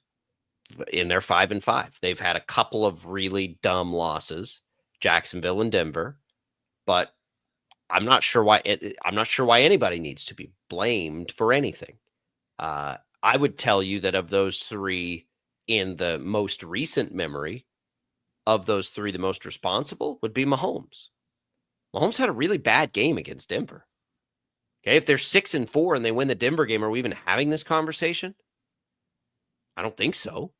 in their 5-5, they've had a couple of really dumb losses, Jacksonville and Denver, but I'm not sure why anybody needs to be blamed for anything. I would tell you that of those 3 in the most recent memory, of those 3, the most responsible would be Mahomes. Mahomes had a really bad game against Denver. Okay, if they're 6-4 and they win the Denver game, are we even having this conversation? I don't think so.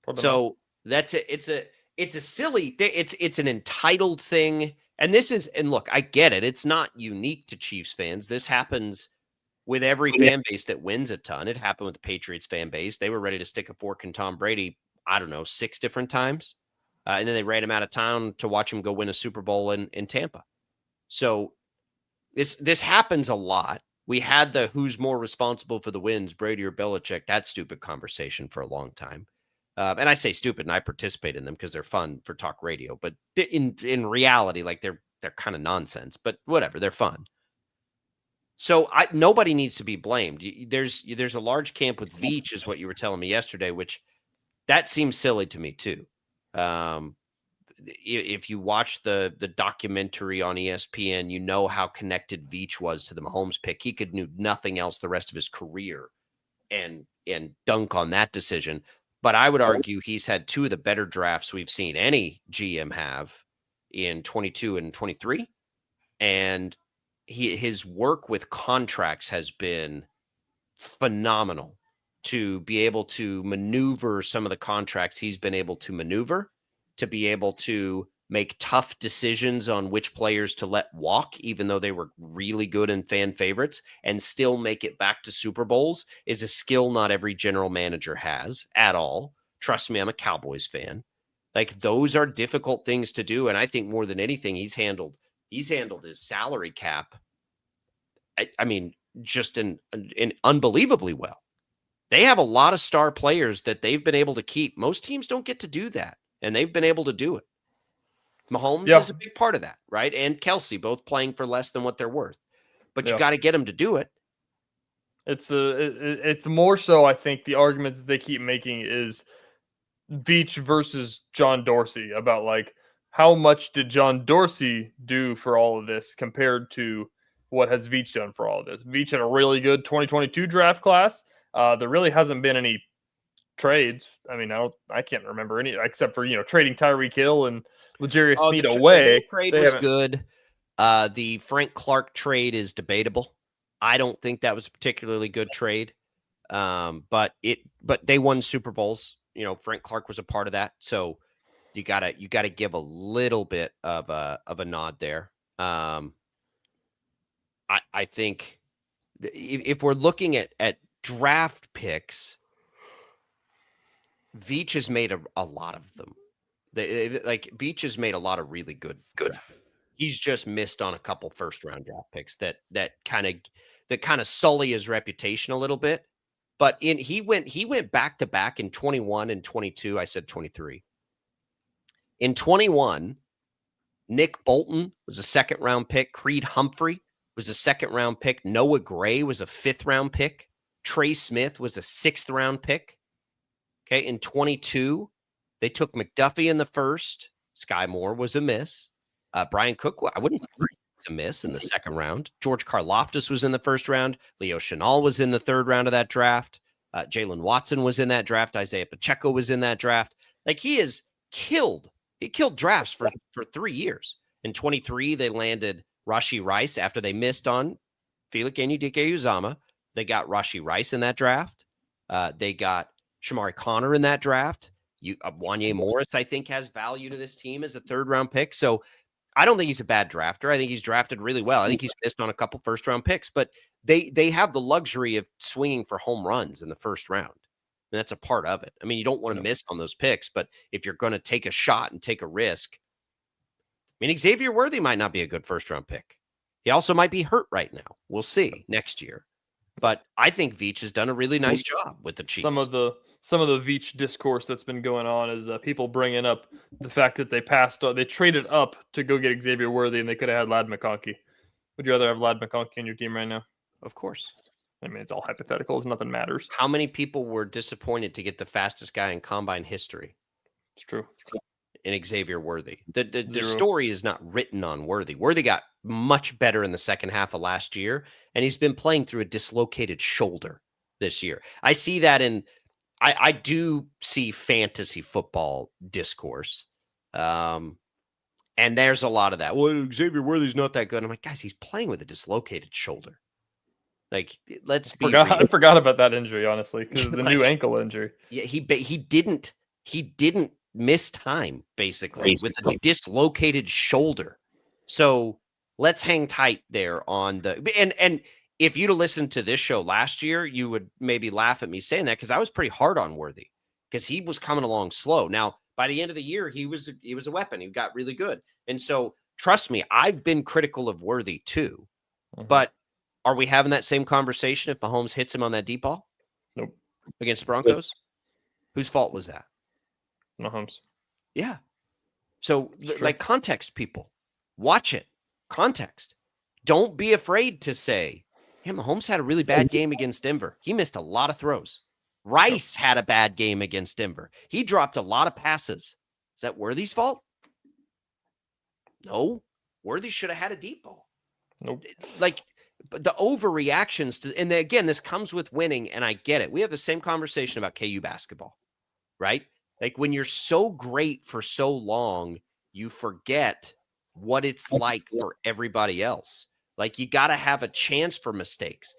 Probably so not. It's a silly, it's an entitled thing. And look, I get it. It's not unique to Chiefs fans. This happens with every fan base that wins a ton. It happened with the Patriots fan base. They were ready to stick a fork in Tom Brady, I don't know, 6 different times. And then they ran him out of town to watch him go win a Super Bowl in Tampa. So this happens a lot. We had the who's more responsible for the wins, Brady or Belichick, that stupid conversation for a long time. And I say stupid, and I participate in them because they're fun for talk radio. But in reality, like they're kind of nonsense. But whatever, they're fun. So nobody needs to be blamed. There's a large camp with Veach, is what you were telling me yesterday, which that seems silly to me too. If you watch the documentary on ESPN, you know how connected Veach was to the Mahomes pick. He could do nothing else the rest of his career and dunk on that decision. But I would argue he's had 2 of the better drafts we've seen any GM have in 22 and 23. And his work with contracts has been phenomenal to be able to maneuver some of the contracts he's been able to maneuver, to be able to make tough decisions on which players to let walk, even though they were really good and fan favorites, and still make it back to Super Bowls, is a skill not every general manager has at all. Trust me, I'm a Cowboys fan. Like, those are difficult things to do. And I think more than anything, he's handled his salary cap. I mean, just in unbelievably well. They have a lot of star players that they've been able to keep. Most teams don't get to do that, and they've been able to do it. Mahomes is a big part of that, right? And Kelsey, both playing for less than what they're worth. But you got to get them to do it. It's more so, I think, the argument that they keep making is Veach versus John Dorsey, about like how much did John Dorsey do for all of this compared to what has Veach done for all of this. Veach had a really good 2022 draft class. There really hasn't been any trades. I mean, I can't remember any except for, trading Tyreek Hill and L'Jarius Sneed away. The trade was good. The Frank Clark trade is debatable. I don't think that was a particularly good trade. But they won Super Bowls. Frank Clark was a part of that. So you gotta give a little bit of a nod there. I think if we're looking at draft picks, Veach has made a lot of them. Veach has made a lot of really good. He's just missed on a couple first-round draft picks that kind of sully his reputation a little bit. But he went back-to-back in 21 and 22. I said 23. In 21, Nick Bolton was a second-round pick. Creed Humphrey was a second-round pick. Noah Gray was a fifth-round pick. Trey Smith was a sixth-round pick. Okay, in 22, they took McDuffie in the first. Sky Moore was a miss. Brian Cook, I wouldn't say was a miss in the second round. George Karlaftis was in the first round. Leo Chenal was in the third round of that draft. Jalen Watson was in that draft. Isaiah Pacheco was in that draft. Like, he is killed. He killed drafts for 3 years. In 23, they landed Rashee Rice after they missed on Felix Anudike-Uzomah. They got Rashee Rice in that draft. They got Shamari Connor in that draft. Wanye Morris, I think, has value to this team as a 3rd-round pick. So I don't think he's a bad drafter. I think he's drafted really well. I think he's missed on a couple first-round picks, but they have the luxury of swinging for home runs in the first round. And that's a part of it. I mean, you don't want to miss on those picks, but if you're going to take a shot and take a risk, I mean, Xavier Worthy might not be a good first-round pick. He also might be hurt right now. We'll see next year. But I think Veach has done a really nice job with the Chiefs. Some of the Veach discourse that's been going on is people bringing up the fact that they traded up to go get Xavier Worthy, and they could have had Ladd McConkey. Would you rather have Ladd McConkey on your team right now? Of course. I mean, it's all hypotheticals. Nothing matters. How many people were disappointed to get the fastest guy in combine history? It's true. In Xavier Worthy. The story is not written on Worthy. Worthy got much better in the second half of last year, and he's been playing through a dislocated shoulder this year. I see that I do see fantasy football discourse. And there's a lot of that. Well, Xavier Worthy's not that good. I'm like, guys, he's playing with a dislocated shoulder. Like, let's be real. I forgot about that injury, honestly, because of the new ankle injury. Yeah, he didn't miss time, basically, with a dislocated shoulder. So let's hang tight there on the and if you'd have listened to this show last year, you would maybe laugh at me saying that, because I was pretty hard on Worthy because he was coming along slow. Now, by the end of the year, he was a weapon. He got really good. And so trust me, I've been critical of Worthy too. But are we having that same conversation if Mahomes hits him on that deep ball? Nope. Against the Broncos? Whose fault was that? Mahomes. Yeah. So, like, context, people. Watch it. Context. Don't be afraid to say, yeah, Mahomes had a really bad game against Denver. He missed a lot of throws. Rice had a bad game against Denver. He dropped a lot of passes. Is that Worthy's fault? No. Worthy should have had a deep ball. Nope. Like, the overreactions to, and again, this comes with winning, and I get it. We have the same conversation about KU basketball, right? Like, when you're so great for so long, you forget what it's like for everybody else. Like, you got to have a chance for mistakes.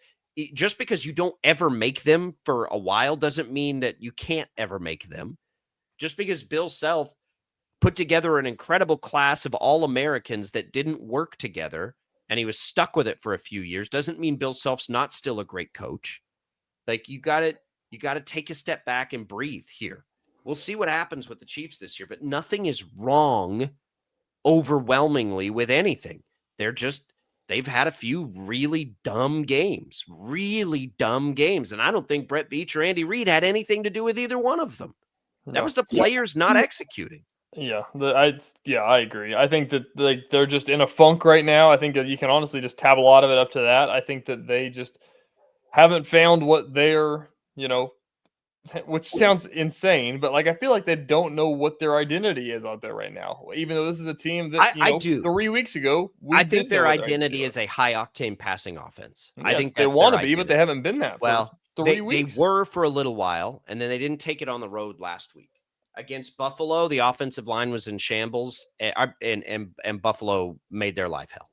Just because you don't ever make them for a while doesn't mean that you can't ever make them. Just because Bill Self put together an incredible class of All-Americans that didn't work together, and he was stuck with it for a few years, doesn't mean Bill Self's not still a great coach. Like, you got to take a step back and breathe here. We'll see what happens with the Chiefs this year, but nothing is wrong overwhelmingly with anything. They've had a few really dumb games. And I don't think Brett Veach or Andy Reid had anything to do with either one of them. That was the players not executing. Yeah, I agree. I think that they're just in a funk right now. I think that you can honestly just tab a lot of it up to that. I think that they just haven't found what they're, which sounds insane, but like I feel like they don't know what their identity is out there right now. Even though this is a team that I do 3 weeks ago, I think their identity is a high octane passing offense. Yes, I think they want to be, but they haven't been that. Well, for 3 weeks. They were for a little while, and then they didn't take it on the road last week. Against Buffalo, the offensive line was in shambles, and Buffalo made their life hell.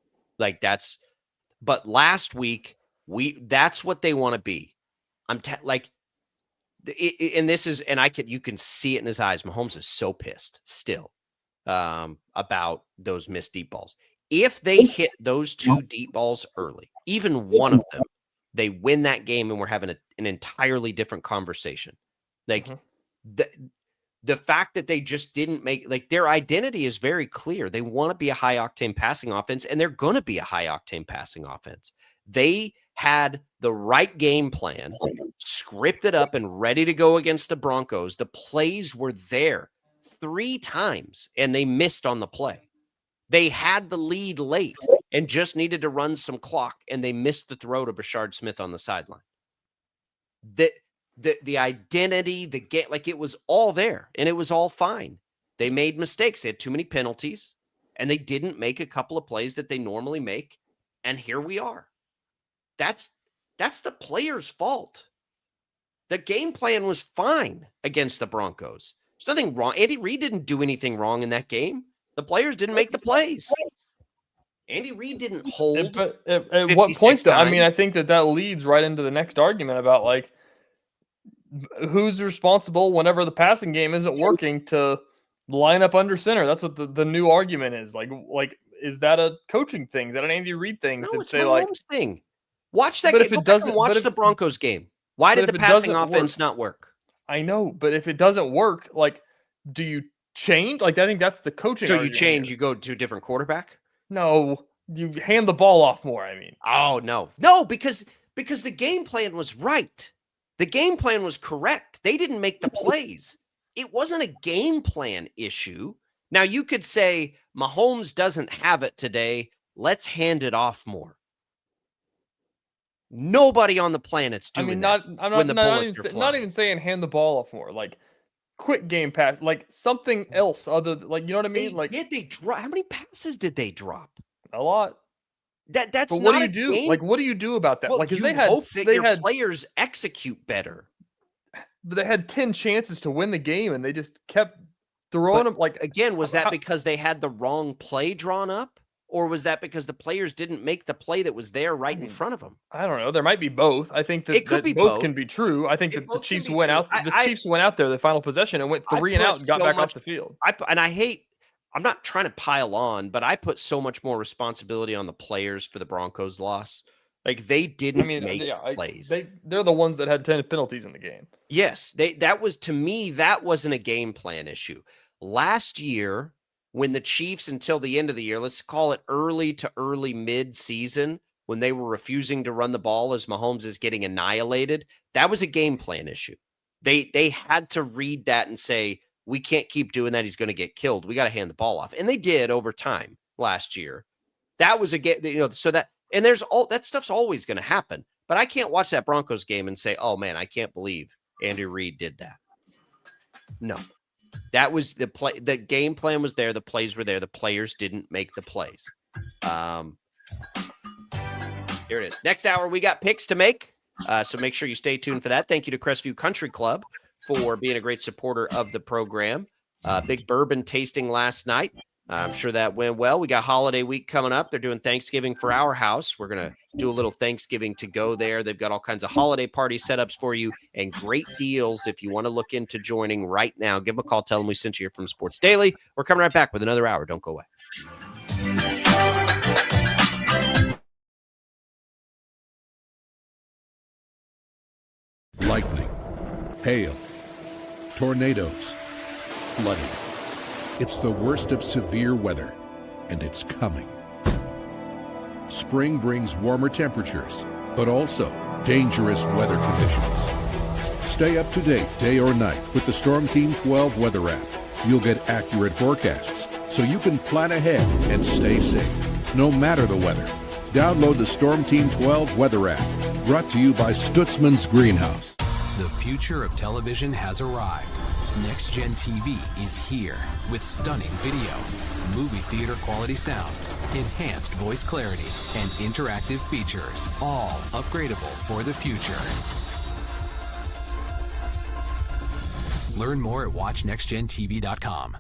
But last week, that's what they want to be. You can see it in his eyes. Mahomes is so pissed still about those missed deep balls. If they hit those 2 deep balls early, even one of them, they win that game, and we're having an entirely different conversation. The fact that they just didn't make, their identity is very clear. They want to be a high octane passing offense, and they're going to be a high octane passing offense. They had the right game plan, scripted up and ready to go against the Broncos. The plays were there 3 times, and they missed on the play. They had the lead late and just needed to run some clock, and they missed the throw to Brashard Smith on the sideline. The identity, the game, it was all there, and it was all fine. They made mistakes. They had too many penalties, and they didn't make a couple of plays that they normally make, and here we are. That's the player's fault. The game plan was fine against the Broncos. There's nothing wrong. Andy Reid didn't do anything wrong in that game. The players didn't make the plays. Andy Reid didn't hold. But at what point, though? I mean, I think that leads right into the next argument about who's responsible whenever the passing game isn't working to line up under center? That's what the new argument is. Like, is that a coaching thing? Is that an Andy Reid thing? No, to it's say Mahomes' thing. Watch that but game. if it Go back doesn't- and watch but if- the Broncos game. Why but did if the it passing doesn't offense work- not work? I know, but if it doesn't work, like, do you change? Like, I think that's the coaching. So you argument change, here. you go to a different quarterback? No, you hand the ball off more. I mean, Oh, no, because the game plan was right. The game plan was correct. They didn't make the plays. It wasn't a game plan issue. Now, you could say Mahomes doesn't have it today. Let's hand it off more. Nobody on the planet's doing that. I'm when the not bullets are not flying. even saying hand the ball off more. Like, quick game pass, like something else other like, you know what I mean? Like, They drop. How many passes did they drop? a lot. That's But what not do you a do? game. Like, what do you do about that? Well, Like, 'cause you they had hope that they your had players execute better. they had 10 chances to win the game, and they just kept throwing them. Like, Again, was that how- because they had the wrong play drawn up? Or was that because the players didn't make the play that was there right in front of them? I don't know. There might be both. I think that, It could that be both both. can be true. I think that the both can Chiefs be went true. out. The Chiefs went out there the final possession and went I 3 and put out and got so back much- off the field. I'm not trying to pile on, but I put so much more responsibility on the players for the Broncos loss. Like, they didn't make plays. They're the ones that had 10 penalties in the game. Yes, to me, that wasn't a game plan issue. Last year, when the Chiefs, until the end of the year, let's call it early to early mid-season, when they were refusing to run the ball as Mahomes is getting annihilated, that was a game plan issue. They had to read that and say, we can't keep doing that. He's going to get killed. We got to hand the ball off. And they did over time last year. That was a game, so that, and that stuff's always going to happen. But I can't watch that Broncos game and say, oh man, I can't believe Andy Reid did that. No. That was the play. The game plan was there. The plays were there. The players didn't make the plays. Here it is. Next hour, we got picks to make. So make sure you stay tuned for that. Thank you to Crestview Country Club for being a great supporter of the program. Big bourbon tasting last night. I'm sure that went well. We got holiday week coming up. They're doing Thanksgiving for our house. We're going to do a little Thanksgiving to go there. They've got all kinds of holiday party setups for you and great deals if you want to look into joining right now. Give them a call. Tell them we sent you here from Sports Daily. We're coming right back with another hour. Don't go away. Lightning, hail, tornadoes, flooding. It's the worst of severe weather, and it's coming. Spring brings warmer temperatures, but also dangerous weather conditions. Stay up to date day or night with the Storm Team 12 weather app. You'll get accurate forecasts, so you can plan ahead and stay safe, no matter the weather. Download the Storm Team 12 weather app, brought to you by Stutzman's Greenhouse. The future of television has arrived. Next Gen TV is here with stunning video, movie theater quality sound, enhanced voice clarity, and interactive features, all upgradable for the future. Learn more at watchnextgentv.com.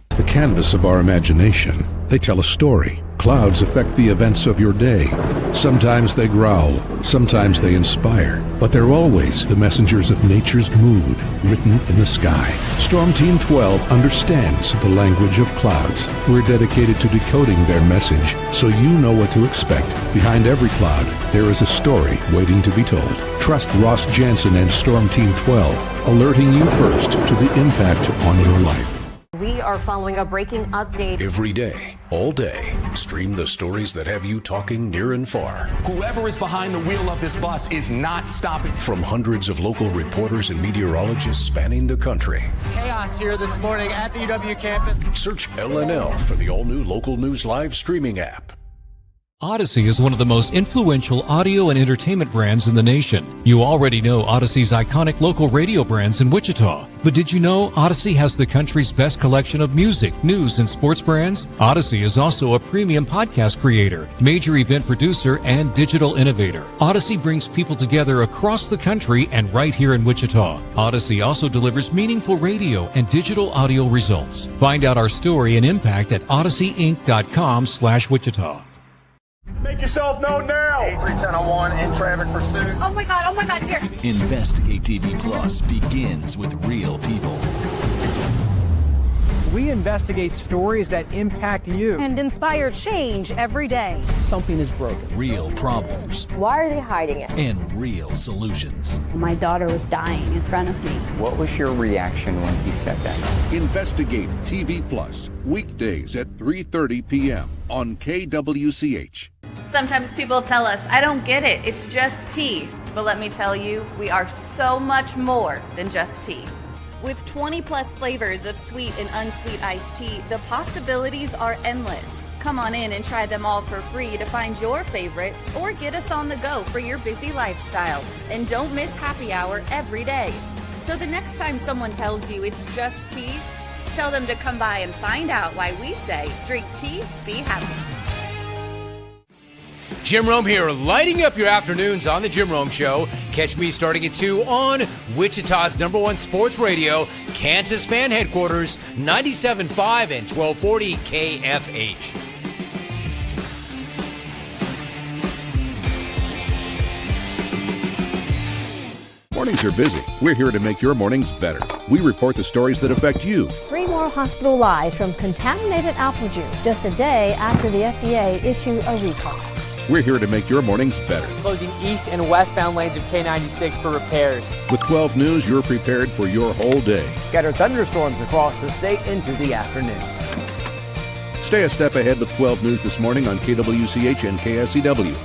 The canvas of our imagination. They tell a story. Clouds affect the events of your day. Sometimes they growl, sometimes they inspire, but they're always the messengers of nature's mood, written in the sky. Storm Team 12 understands the language of clouds. We're dedicated to decoding their message, so you know what to expect. Behind every cloud, there is a story waiting to be told. Trust Ross Jansen and Storm Team 12, alerting you first to the impact on your life. We are following a breaking update. Every day, all day, stream the stories that have you talking near and far. Whoever is behind the wheel of this bus is not stopping. From hundreds of local reporters and meteorologists spanning the country. Chaos here this morning at the UW campus. Search LNL for the all-new Local News Live streaming app. Odyssey is one of the most influential audio and entertainment brands in the nation. You already know Odyssey's iconic local radio brands in Wichita. But did you know Odyssey has the country's best collection of music, news, and sports brands? Odyssey is also a premium podcast creator, major event producer, and digital innovator. Odyssey brings people together across the country and right here in Wichita. Odyssey also delivers meaningful radio and digital audio results. Find out our story and impact at odysseyinc.com/Wichita. Make yourself known now. 8310 in traffic pursuit. Oh my God, here. Investigate TV Plus begins with real people. We investigate stories that impact you. And inspire change every day. Something is broken. Real problems. Why are they hiding it? And real solutions. My daughter was dying in front of me. What was your reaction when he said that? Investigate TV Plus, weekdays at 3:30 p.m. on KWCH. Sometimes people tell us, I don't get it, it's just tea. But let me tell you, we are so much more than just tea. With 20 plus flavors of sweet and unsweet iced tea, the possibilities are endless. Come on in and try them all for free to find your favorite, or get us on the go for your busy lifestyle. And don't miss happy hour every day. So the next time someone tells you it's just tea, tell them to come by and find out why we say, drink tea, be happy. Jim Rome here, lighting up your afternoons on The Jim Rome Show. Catch me starting at 2 on Wichita's #1 sports radio, Kansas Fan Headquarters, 97.5 and 1240 KFH. Mornings are busy. We're here to make your mornings better. We report the stories that affect you. 3 more hospitalized from contaminated apple juice just a day after the FDA issued a recall. We're here to make your mornings better. Closing east and westbound lanes of K96 for repairs. With 12 News, you're prepared for your whole day. Scattered thunderstorms across the state into the afternoon. Stay a step ahead with 12 News this morning on KWCH and KSCW.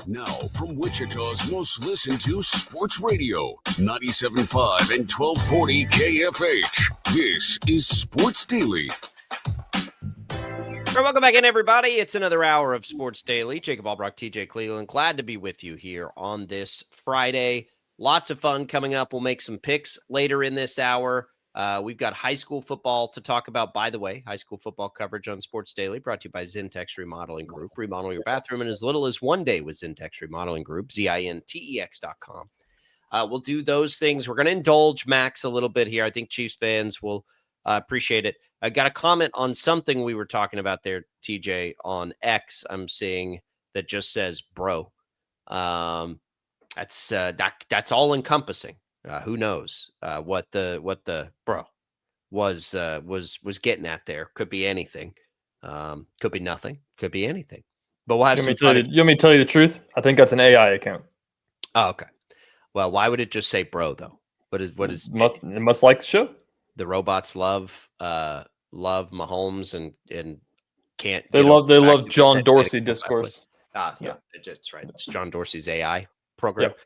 Now, from Wichita's most listened to sports radio, 97.5 and 1240 KFH. This is Sports Daily. Welcome back in, everybody. It's another hour of Sports Daily. Jacob Albrock, TJ Cleveland. Glad to be with you here on this Friday. Lots of fun coming up. We'll make some picks later in this hour. We've got high school football to talk about. By the way, high school football coverage on Sports Daily brought to you by Zintex Remodeling Group. Remodel your bathroom in as little as one day with Zintex Remodeling Group, ZINTEX.com. We'll do those things. We're going to indulge Max a little bit here. I think Chiefs fans will appreciate it. I got a comment on something we were talking about there, TJ, on X. I'm seeing that just says bro. That's all encompassing. Who knows what the bro was getting at there? Could be anything. Could be nothing. Could be anything. But we'll have you want me to tell you the truth? I think that's an AI account. Oh, okay. Well, why would it just say bro though? It must like the show. The robots love Mahomes and can't. They love John Dorsey discourse. Yeah, that's right. It's John Dorsey's AI program. Yep.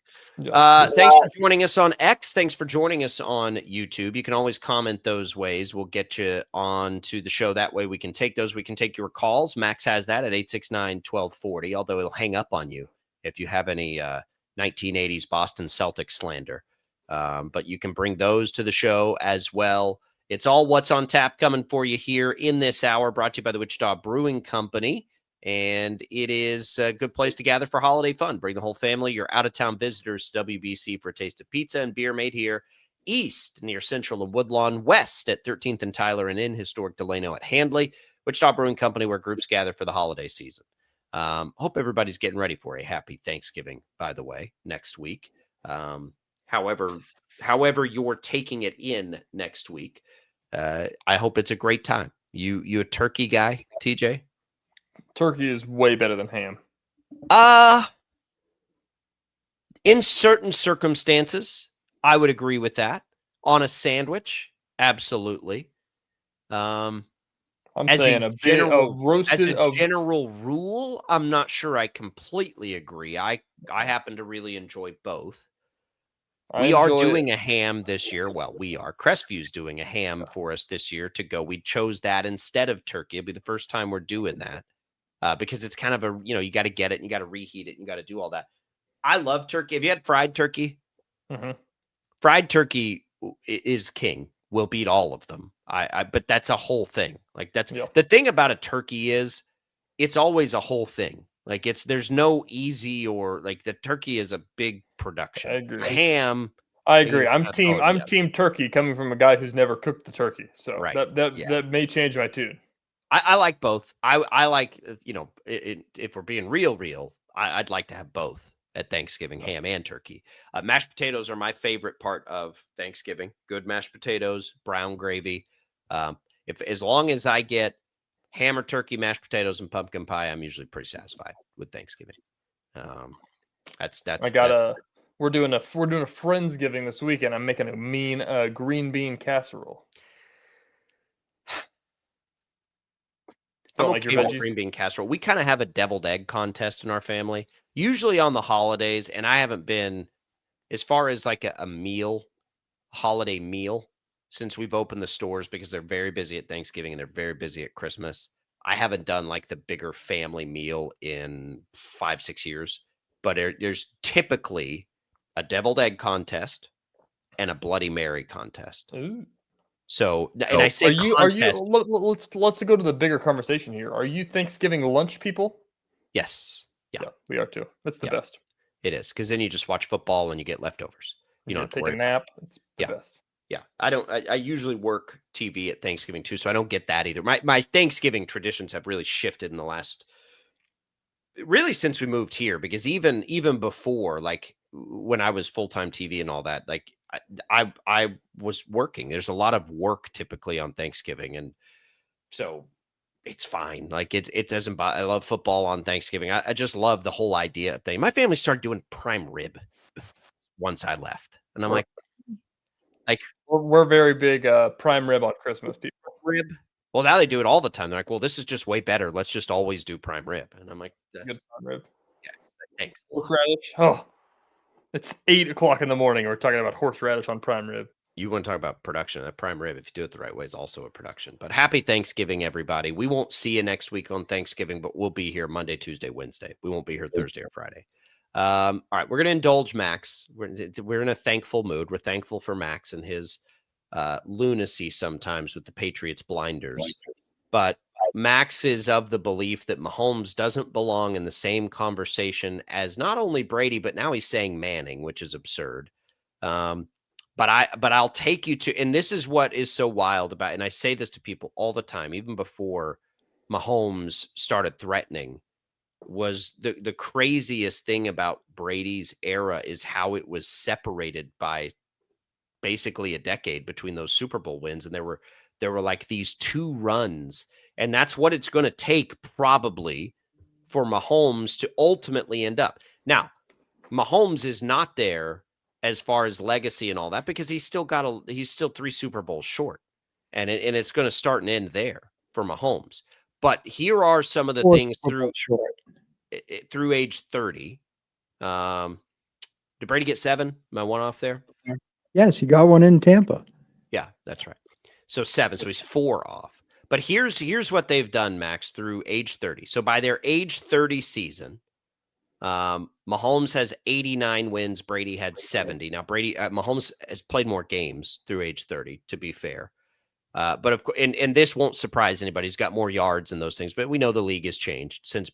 Thanks for joining us on X. Thanks for joining us on YouTube. You can always comment those ways. We'll get you on to the show. That way we can take those. We can take your calls. Max has that at 869-1240, although it'll hang up on you if you have any 1980s Boston Celtics slander. But you can bring those to the show as well. It's all what's on tap coming for you here in this hour, brought to you by the Wichita Brewing Company. And it is a good place to gather for holiday fun. Bring the whole family, your out-of-town visitors to WBC for a taste of pizza and beer made here. East near Central and Woodlawn. West at 13th and Tyler, and in historic Delano at Handley. Wichita Brewing Company, where groups gather for the holiday season. Hope everybody's getting ready for a happy Thanksgiving, by the way, next week. However you're taking it in next week, I hope it's a great time. You a turkey guy, TJ? Turkey is way better than ham. In certain circumstances, I would agree with that. On a sandwich, absolutely. I'm As saying a a general roasted general rule, I'm not sure I completely agree. I happen to really enjoy both. We are doing a ham this year. Well, we are. Crestview's doing a ham for us this year to go. We chose that instead of turkey. It'll be the first time we're doing that because it's kind of a, you got to get it and you got to reheat it and you got to do all that. I love turkey. Have you had fried turkey? Mm-hmm. Fried turkey is king. Will beat all of them. But that's a whole thing. Like the thing about a turkey is it's always a whole thing. Like there's no easy or like the turkey is a big production. I agree. Ham. I agree. I'm team turkey coming from a guy who's never cooked the turkey. So that may change my tune. I like both. I like, if we're being real, I'd like to have both at Thanksgiving, ham and turkey. Mashed potatoes are my favorite part of Thanksgiving. Good mashed potatoes, brown gravy. As long as I get ham or turkey, mashed potatoes, and pumpkin pie, I'm usually pretty satisfied with Thanksgiving. We're doing a Friendsgiving this weekend. I'm making a mean green bean casserole. I'm okay with green bean casserole. We kind of have a deviled egg contest in our family, usually on the holidays, and I haven't been as far as like a holiday meal, since we've opened the stores because they're very busy at Thanksgiving and they're very busy at Christmas. I haven't done like the bigger family meal in 5-6 years, but there's typically a deviled egg contest and a Bloody Mary contest. Ooh. So, and I say let's go to the bigger conversation here. Are you Thanksgiving lunch people? Yes. Yeah, we are too. That's the best. It is, because then you just watch football and you get leftovers. You don't have to take a nap. It's the best. Yeah, I usually work TV at Thanksgiving too, so I don't get that either. My Thanksgiving traditions have really shifted in the last, really since we moved here, because even before, like when I was full-time TV and all that, like I was working. There's a lot of work typically on Thanksgiving, and so it's fine. Like it doesn't bother. I love football on Thanksgiving. I just love the whole idea of thing. My family started doing prime rib once I left, and I'm like we're very big prime rib on Christmas people. Rib. Well, now they do it all the time. They're like, well, this is just way better. Let's just always do prime rib. And I'm like, that's good prime rib. Yes, thanks. Horseradish. Oh, it's 8:00 in the morning. We're talking about horseradish on prime rib. You want to talk about production? That prime rib, if you do it the right way, is also a production. But happy Thanksgiving, everybody. We won't see you next week on Thanksgiving, but we'll be here Monday, Tuesday, Wednesday. We won't be here Thursday or Friday. All right, we're going to indulge Max. We're in a thankful mood. We're thankful for Max and his lunacy sometimes with the Patriots blinders. But Max is of the belief that Mahomes doesn't belong in the same conversation as not only Brady, but now he's saying Manning, which is absurd. But I'll take you to, and this is what is so wild about, and I say this to people all the time, even before Mahomes started threatening, was the craziest thing about Brady's era is how it was separated by basically a decade between those Super Bowl wins. And there were like these two runs, and that's what it's going to take probably for Mahomes to ultimately end up. Now, Mahomes is not there as far as legacy and all that, because he's still 3 Super Bowls short, and it's going to start and end there for Mahomes. But here are some of the things through age 30. Did Brady get 7? Am I one off there? Yes, he got one in Tampa. Yeah, that's right. So 7, so he's 4 off. But here's what they've done, Max, through age 30. So by their age 30 season, Mahomes has 89 wins. Brady had 70. Now, Mahomes has played more games through age 30, to be fair. But of course, and this won't surprise anybody. He's got more yards and those things, but we know the league has changed since,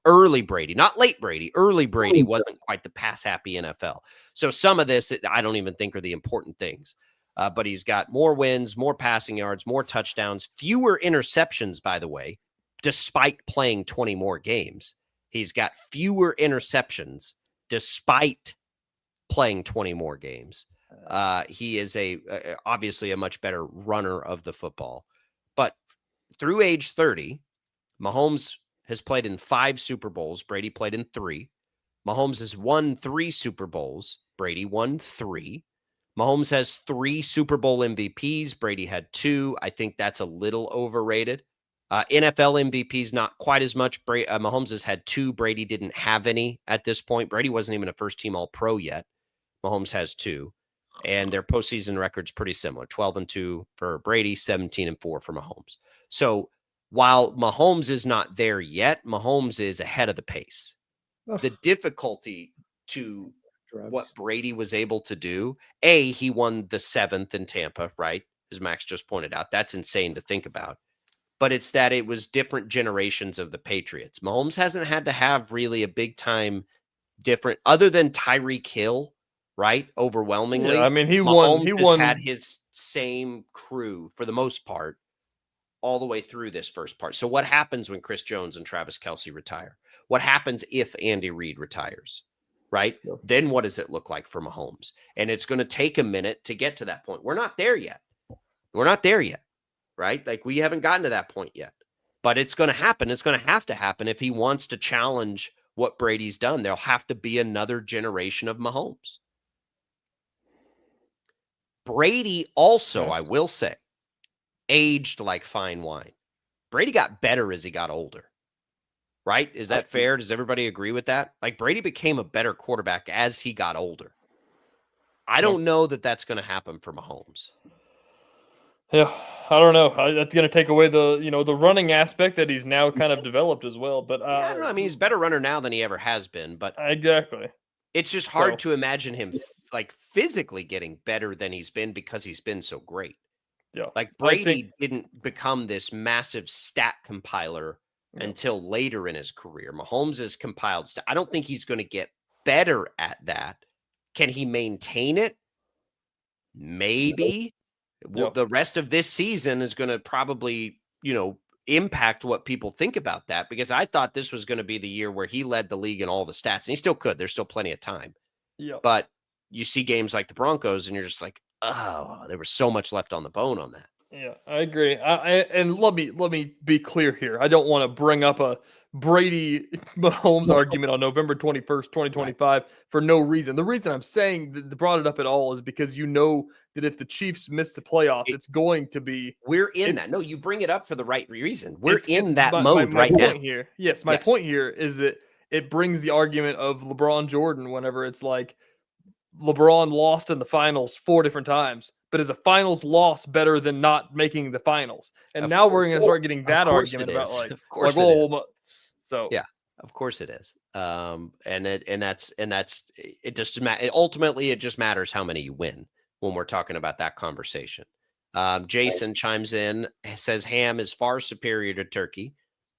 early Brady, not late Brady. Early Brady wasn't quite the pass-happy NFL. So some of this, I don't even think are the important things. But he's got more wins, more passing yards, more touchdowns, fewer interceptions, by the way, despite playing 20 more games. He's got fewer interceptions despite playing 20 more games. He is obviously a much better runner of the football. But through age 30, Mahomes has played in 5 Super Bowls. Brady played in 3. Mahomes has won 3 Super Bowls. Brady won 3. Mahomes has 3 Super Bowl MVPs. Brady had 2. I think that's a little overrated. NFL MVPs, not quite as much. Mahomes has had 2. Brady didn't have any at this point. Brady wasn't even a first-team All-Pro yet. Mahomes has 2. And their postseason record's pretty similar. 12-2 for Brady, 17-4 for Mahomes. So while Mahomes is not there yet, Mahomes is ahead of the pace. Ugh. The difficulty to what Brady was able to do, he won the 7th in Tampa, right? As Max just pointed out. That's insane to think about. But it's that it was different generations of the Patriots. Mahomes hasn't had to have really a big time different, other than Tyreek Hill, right? Overwhelmingly. Yeah, I mean, Mahomes has won. Had his same crew for the most part all the way through this first part. So what happens when Chris Jones and Travis Kelce retire? What happens if Andy Reid retires, right? Yep. Then what does it look like for Mahomes? And it's going to take a minute to get to that point. We're not there yet. Right? Like, we haven't gotten to that point yet, but it's going to happen. It's going to happen if he wants to challenge what Brady's done. There'll have to be another generation of Mahomes. Brady also, I will say, aged like fine wine. Brady got better as he got older, right? Is that fair? Does everybody agree with that? Like, Brady became a better quarterback as he got older. I don't know that that's going to happen for Mahomes. Yeah, I don't know. That's going to take away the running aspect that he's now kind of developed as well. But I don't know. I mean, he's a better runner now than he ever has been. But exactly, it's just hard to imagine him like physically getting better than he's been because he's been so great. Yeah, like Brady didn't become this massive stat compiler until later in his career. Mahomes has compiled stat. I don't think he's going to get better at that. Can he maintain it? Maybe. Well, the rest of this season is going to probably, impact what people think about that, because I thought this was going to be the year where he led the league in all the stats, and he still could. There's still plenty of time. Yeah. But you see games like the Broncos, and you're just like, oh, there was so much left on the bone on that. Yeah, I agree. And let me be clear here. I don't want to bring up a Brady Mahomes argument on November 21st, 2025 for no reason. The reason I'm saying that brought it up at all is because that if the Chiefs miss the playoffs, it's going to be. We're in that. No, you bring it up for the right reason. We're in that mode my right point now. Here. Yes, my point here is that it brings the argument of LeBron Jordan whenever it's like LeBron lost in the finals 4 different times. But is a finals loss better than not making the finals? And now we're going to start getting that argument about So yeah, of course it is. Ultimately it just matters how many you win when we're talking about that conversation. Jason chimes in, says ham is far superior to turkey,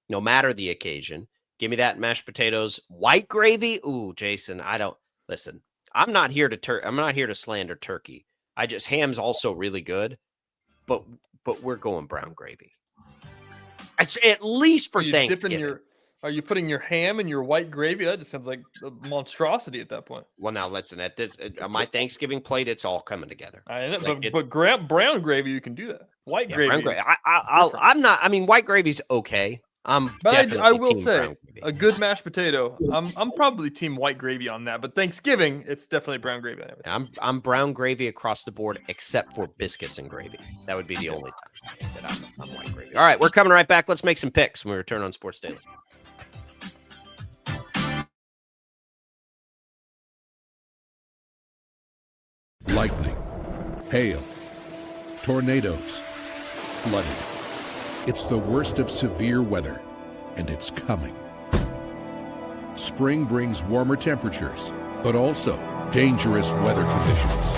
no matter the occasion. Give me that mashed potatoes, white gravy. Ooh, Jason, listen. I'm not here to slander turkey. Ham's also really good, but we're going brown gravy. At least for Thanksgiving. Are you putting your ham in your white gravy? That just sounds like a monstrosity at that point. Well, now listen, at my Thanksgiving plate, it's all coming together. I know, but brown gravy, you can do that. White gravy. Brown gravy. I'm not. I mean, white gravy's okay. I will say a good mashed potato. I'm probably team white gravy on that, but Thanksgiving it's definitely brown gravy on everything. I'm brown gravy across the board except for biscuits and gravy. That would be the only time that I'm white gravy. All right, we're coming right back. Let's make some picks when we return on Sports Daily. Lightning, hail, tornadoes, flooding. It's the worst of severe weather, and it's coming. Spring brings warmer temperatures, but also dangerous weather conditions.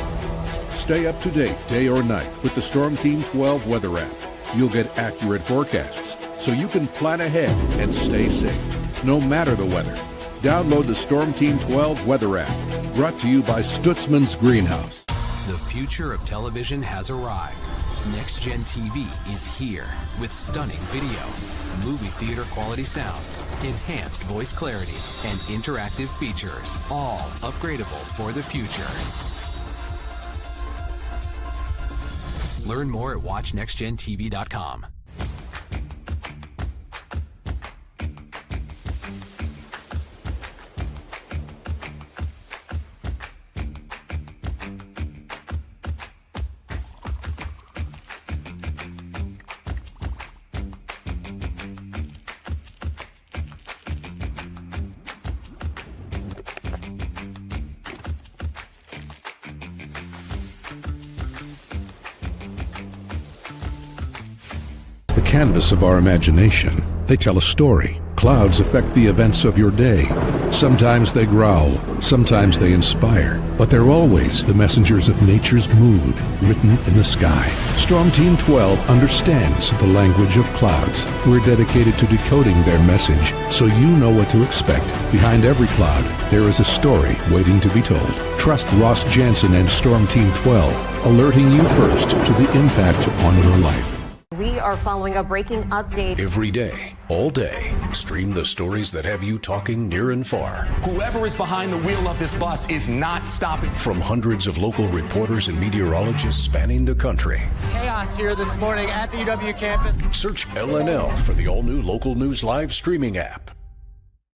Stay up to date day or night with the Storm Team 12 weather app. You'll get accurate forecasts so you can plan ahead and stay safe, no matter the weather. Download the Storm Team 12 weather app, brought to you by Stutzman's Greenhouse. The future of television has arrived. Next Gen TV is here with stunning video, movie theater quality sound, enhanced voice clarity, and interactive features, all upgradable for the future. Learn more at watchnextgentv.com. The canvas of our imagination. They tell a story. Clouds affect the events of your day. Sometimes they growl, sometimes they inspire, but they're always the messengers of nature's mood written in the sky. Storm Team 12 understands the language of clouds. We're dedicated to decoding their message so you know what to expect. Behind every cloud, there is a story waiting to be told. Trust Ross Jansen and Storm Team 12, alerting you first to the impact on your life. We are following a breaking update. Every day, all day, stream the stories that have you talking near and far. Whoever is behind the wheel of this bus is not stopping. From hundreds of local reporters and meteorologists spanning the country. Chaos here this morning at the UW campus. Search LNL for the all-new Local News Live streaming app.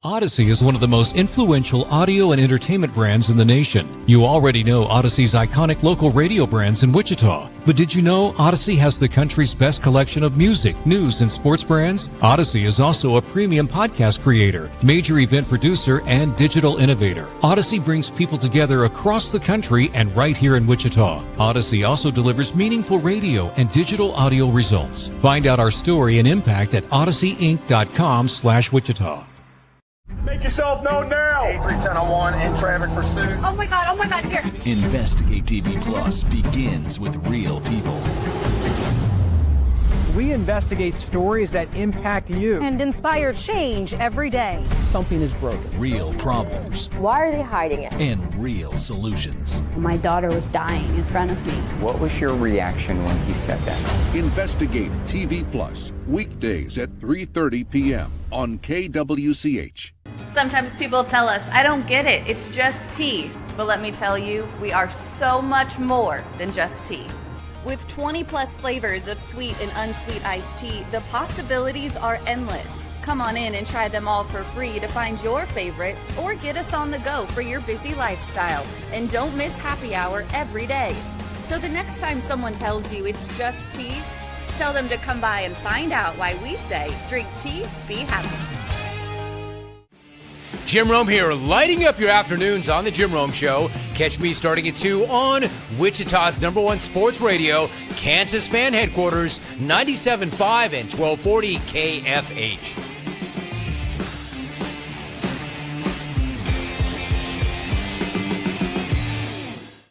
Odyssey is one of the most influential audio and entertainment brands in the nation. You already know Odyssey's iconic local radio brands in Wichita. But did you know Odyssey has the country's best collection of music, news, and sports brands? Odyssey is also a premium podcast creator, major event producer, and digital innovator. Odyssey brings people together across the country and right here in Wichita. Odyssey also delivers meaningful radio and digital audio results. Find out our story and impact at odysseyinc.com/Wichita. Make yourself known now. 831001 in traffic pursuit. Oh my God, here. Investigate TV Plus begins with real people. We investigate stories that impact you. And inspire change every day. Something is broken. Real problems. Why are they hiding it? And real solutions. My daughter was dying in front of me. What was your reaction when he said that? Investigate TV Plus, weekdays at 3:30 p.m. on KWCH. Sometimes people tell us, I don't get it, it's just tea. But let me tell you, we are so much more than just tea. With 20 plus flavors of sweet and unsweet iced tea, the possibilities are endless. Come on in and try them all for free to find your favorite or get us on the go for your busy lifestyle. And don't miss happy hour every day. So the next time someone tells you it's just tea, tell them to come by and find out why we say drink tea, be happy. Jim Rome here, lighting up your afternoons on The Jim Rome Show. Catch me starting at 2 on Wichita's #1 sports radio, Kansas Fan Headquarters, 97.5 and 1240 KFH.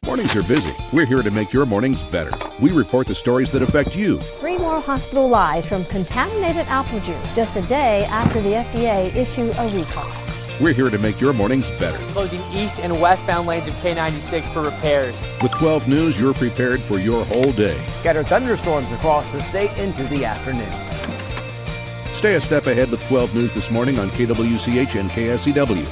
Mornings are busy. We're here to make your mornings better. We report the stories that affect you. 3 more hospitalized from contaminated apple juice just a day after the FDA issued a recall. We're here to make your mornings better. Closing east and westbound lanes of K96 for repairs. With 12 News, you're prepared for your whole day. Scattered thunderstorms across the state into the afternoon. Stay a step ahead with 12 News this morning on KWCH and KSCW.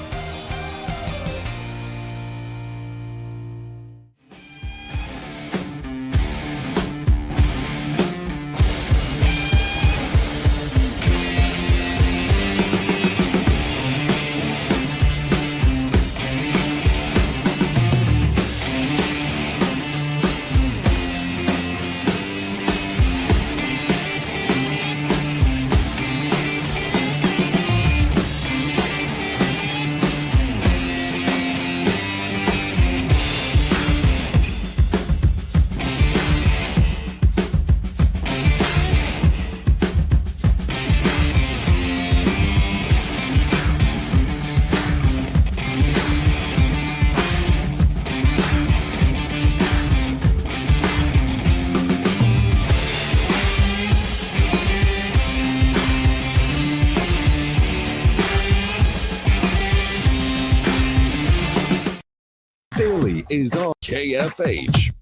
is on KFH.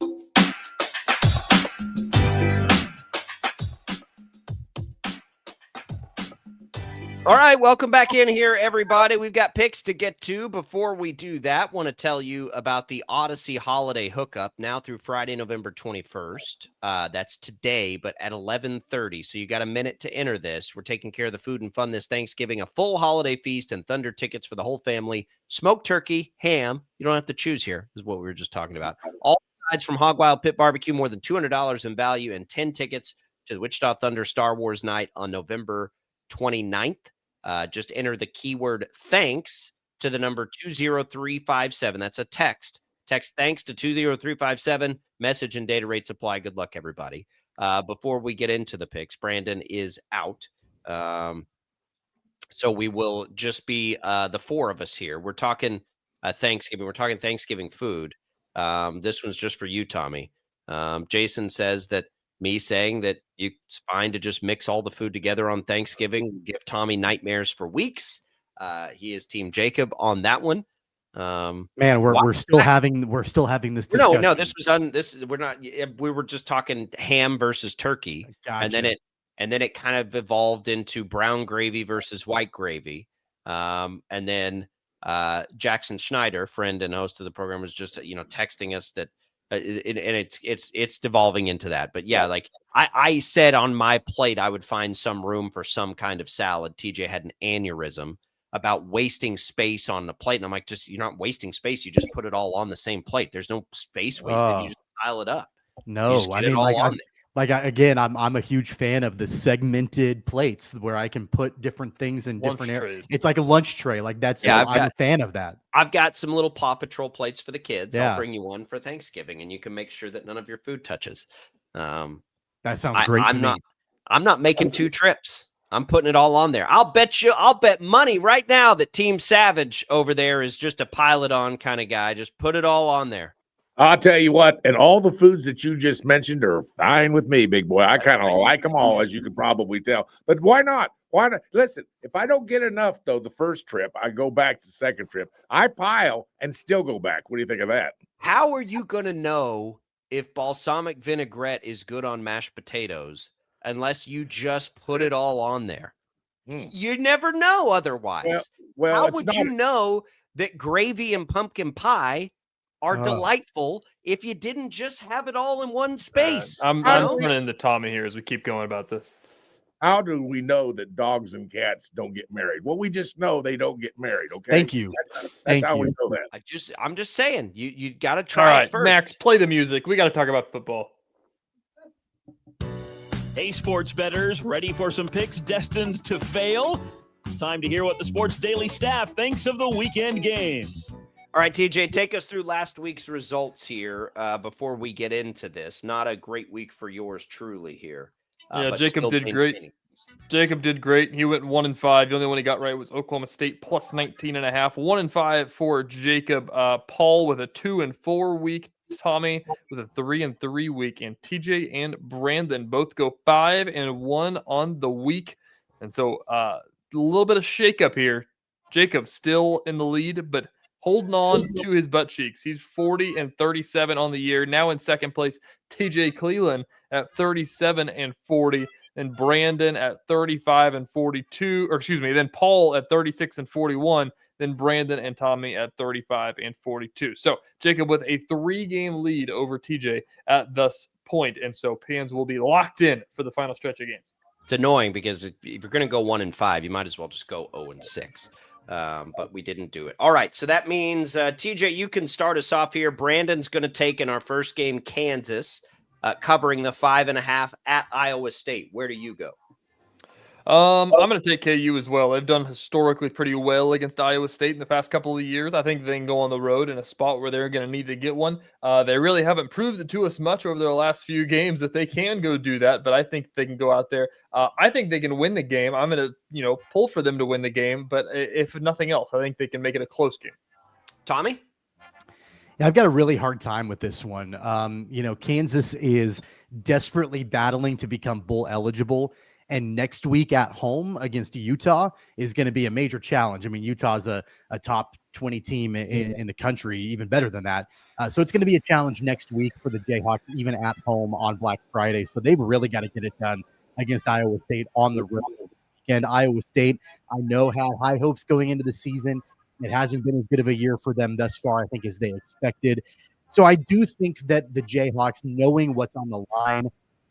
All right, welcome back in here, everybody. We've got picks to get to. Before we do that, want to tell you about the Odyssey Holiday Hookup now through Friday, November 21st. That's today, but at 11:30. So you got a minute to enter this. We're taking care of the food and fun this Thanksgiving. A full holiday feast and Thunder tickets for the whole family. Smoked turkey, ham. You don't have to choose here, is what we were just talking about. All sides from Hog Wild Pit Barbecue, more than $200 in value, and 10 tickets to the Wichita Thunder Star Wars night on November 29th. Just enter the keyword thanks to the number 20357. That's a text. Text thanks to 20357. Message and data rates apply. Good luck, everybody. Before we get into the picks, Brandon is out. So we will just be the four of us here. We're talking Thanksgiving. We're talking Thanksgiving food. This one's just for you, Tommy. Jason says that me saying that it's fine to just mix all the food together on Thanksgiving, give Tommy nightmares for weeks. He is Team Jacob on that one. Man, we're still having this discussion. No, this was we were just talking ham versus turkey. Gotcha. And then it kind of evolved into brown gravy versus white gravy. And then Jackson Schneider, friend and host of the program, was just texting us that and it's devolving into that. But yeah, like I said on my plate, I would find some room for some kind of salad. TJ had an aneurysm about wasting space on the plate. And I'm like, you're not wasting space. You just put it all on the same plate. There's no space wasted. You just pile it up. No, I mean, again, I'm a huge fan of the segmented plates where I can put different things in different areas. It's like a lunch tray. Like I'm a fan of that. I've got some little Paw Patrol plates for the kids. Yeah. I'll bring you one for Thanksgiving, and you can make sure that none of your food touches. That sounds great. I'm not making two trips. I'm putting it all on there. I'll bet money right now that Team Savage over there is just a pile it on kind of guy. Just put it all on there. I'll tell you what, and all the foods that you just mentioned are fine with me, big boy. I kind of like them all, as you can probably tell. But why not? Why not? Listen, if I don't get enough, though, the first trip, I go back the second trip. I pile and still go back. What do you think of that? How are you going to know if balsamic vinaigrette is good on mashed potatoes unless you just put it all on there? You never know otherwise. Well, how would you know that gravy and pumpkin pie are delightful if you didn't just have it all in one space? I'm running into Tommy here as we keep going about this. How do we know that dogs and cats don't get married? Well, we just know they don't get married. Okay. Thank you. That's how we know that. I'm just saying you got to try it first. Max, play the music. We got to talk about football. Hey, sports bettors, ready for some picks destined to fail? It's time to hear what the Sports Daily staff thinks of the weekend games. All right, TJ, take us through last week's results here before we get into this. Not a great week for yours truly here. Jacob did great. Jacob did great. He went 1-5. The only one he got right was Oklahoma State plus 19.5. 1-5 for Jacob. Paul with a 2-4 week. Tommy with a 3-3 week. And TJ and Brandon both go 5-1 on the week. And so a little bit of shakeup here. Jacob still in the lead, but holding on to his butt cheeks. He's 40-37 on the year. Now in second place, TJ Cleland at 37-40. Then Brandon at 35-42. Or excuse me, then Paul at 36-41. Then Brandon and Tommy at 35-42. So Jacob with a 3-game lead over TJ at this point. And so Pans will be locked in for the final stretch of games. It's annoying because if you're going to go 1-5, you might as well just go 0-6. But we didn't do it. All right, so that means, TJ, you can start us off here. Brandon's going to take in our first game Kansas, covering the 5.5 at Iowa State. Where do you go? I'm going to take KU as well. They've done historically pretty well against Iowa State in the past couple of years. I think they can go on the road in a spot where they're going to need to get one. They really haven't proved it to us much over their last few games that they can go do that, but I think they can go out there. I think they can win the game. I'm going to, pull for them to win the game, but if nothing else, I think they can make it a close game. Tommy? Yeah, I've got a really hard time with this one. Kansas is desperately battling to become bowl eligible. And next week at home against Utah is going to be a major challenge. I mean, Utah's a top 20 team in the country, even better than that. So it's going to be a challenge next week for the Jayhawks, even at home on Black Friday. So they've really got to get it done against Iowa State on the road. And Iowa State, I know, had high hopes going into the season. It hasn't been as good of a year for them thus far, I think, as they expected. So I do think that the Jayhawks, knowing what's on the line,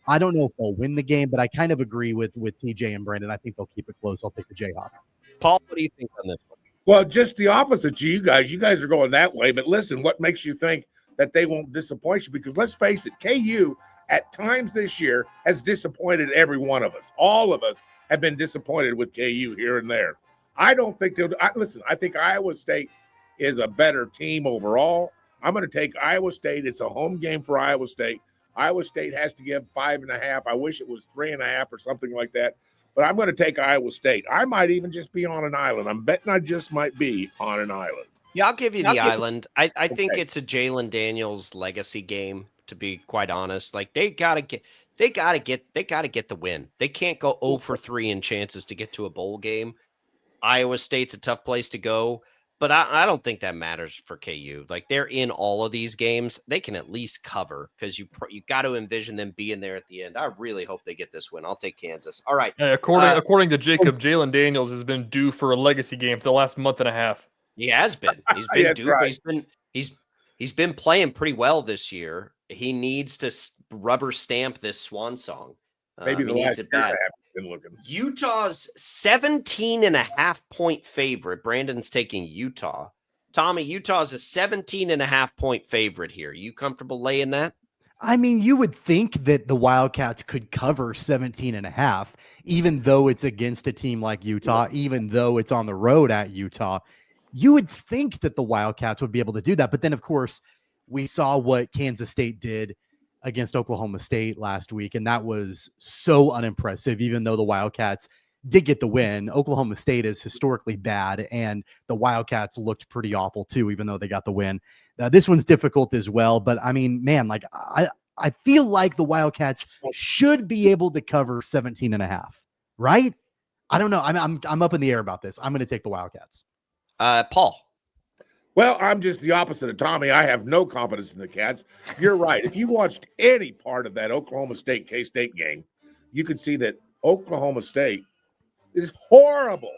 I don't know if they'll win the game, but I kind of agree with TJ and Brandon. I think they'll keep it close. I'll take the Jayhawks. Paul, what do you think on this one? Well, just the opposite to you guys. You guys are going that way. But listen, what makes you think that they won't disappoint you? Because let's face it, KU at times this year has disappointed every one of us. All of us have been disappointed with KU here and there. I don't think they'll listen, I think Iowa State is a better team overall. I'm going to take Iowa State. It's a home game for Iowa State. Iowa State has to give 5.5. I wish it was 3.5 or something like that. But I'm going to take Iowa State. I might even just be on an island. I'm betting I just might be on an island. Yeah, I'll give you the island. I think it's a Jalen Daniels legacy game, to be quite honest. Like they gotta get the win. They can't go 0 for 3 in chances to get to a bowl game. Iowa State's a tough place to go, but I don't think that matters for KU. Like they're in all of these games, they can at least cover because you got to envision them being there at the end. I really hope they get this win. I'll take Kansas. All right. According to Jacob, Jalen Daniels has been due for a legacy game for the last month and a half. He has been. He's been due. Right. He's been playing pretty well this year. He needs to rubber stamp this swan song. Maybe the last year I have been looking. Utah's 17.5-point favorite. Brandon's taking Utah. Tommy, Utah's a 17.5-point favorite here. You comfortable laying that? I mean, you would think that the Wildcats could cover 17.5, even though it's against a team like Utah, even though it's on the road at Utah. You would think that the Wildcats would be able to do that. But then, of course, we saw what Kansas State did against Oklahoma State last week, and that was so unimpressive, even though the Wildcats did get the win. Oklahoma State is historically bad, and the Wildcats looked pretty awful too, even though they got the win. This one's difficult as well, but I mean, man, like I feel like the Wildcats should be able to cover 17.5, right? I don't know. I'm up in the air about this. I'm going to take the Wildcats. Paul. Well, I'm just the opposite of Tommy. I have no confidence in the Cats. You're right. If you watched any part of that Oklahoma State K-State game, you could see that Oklahoma State is horrible.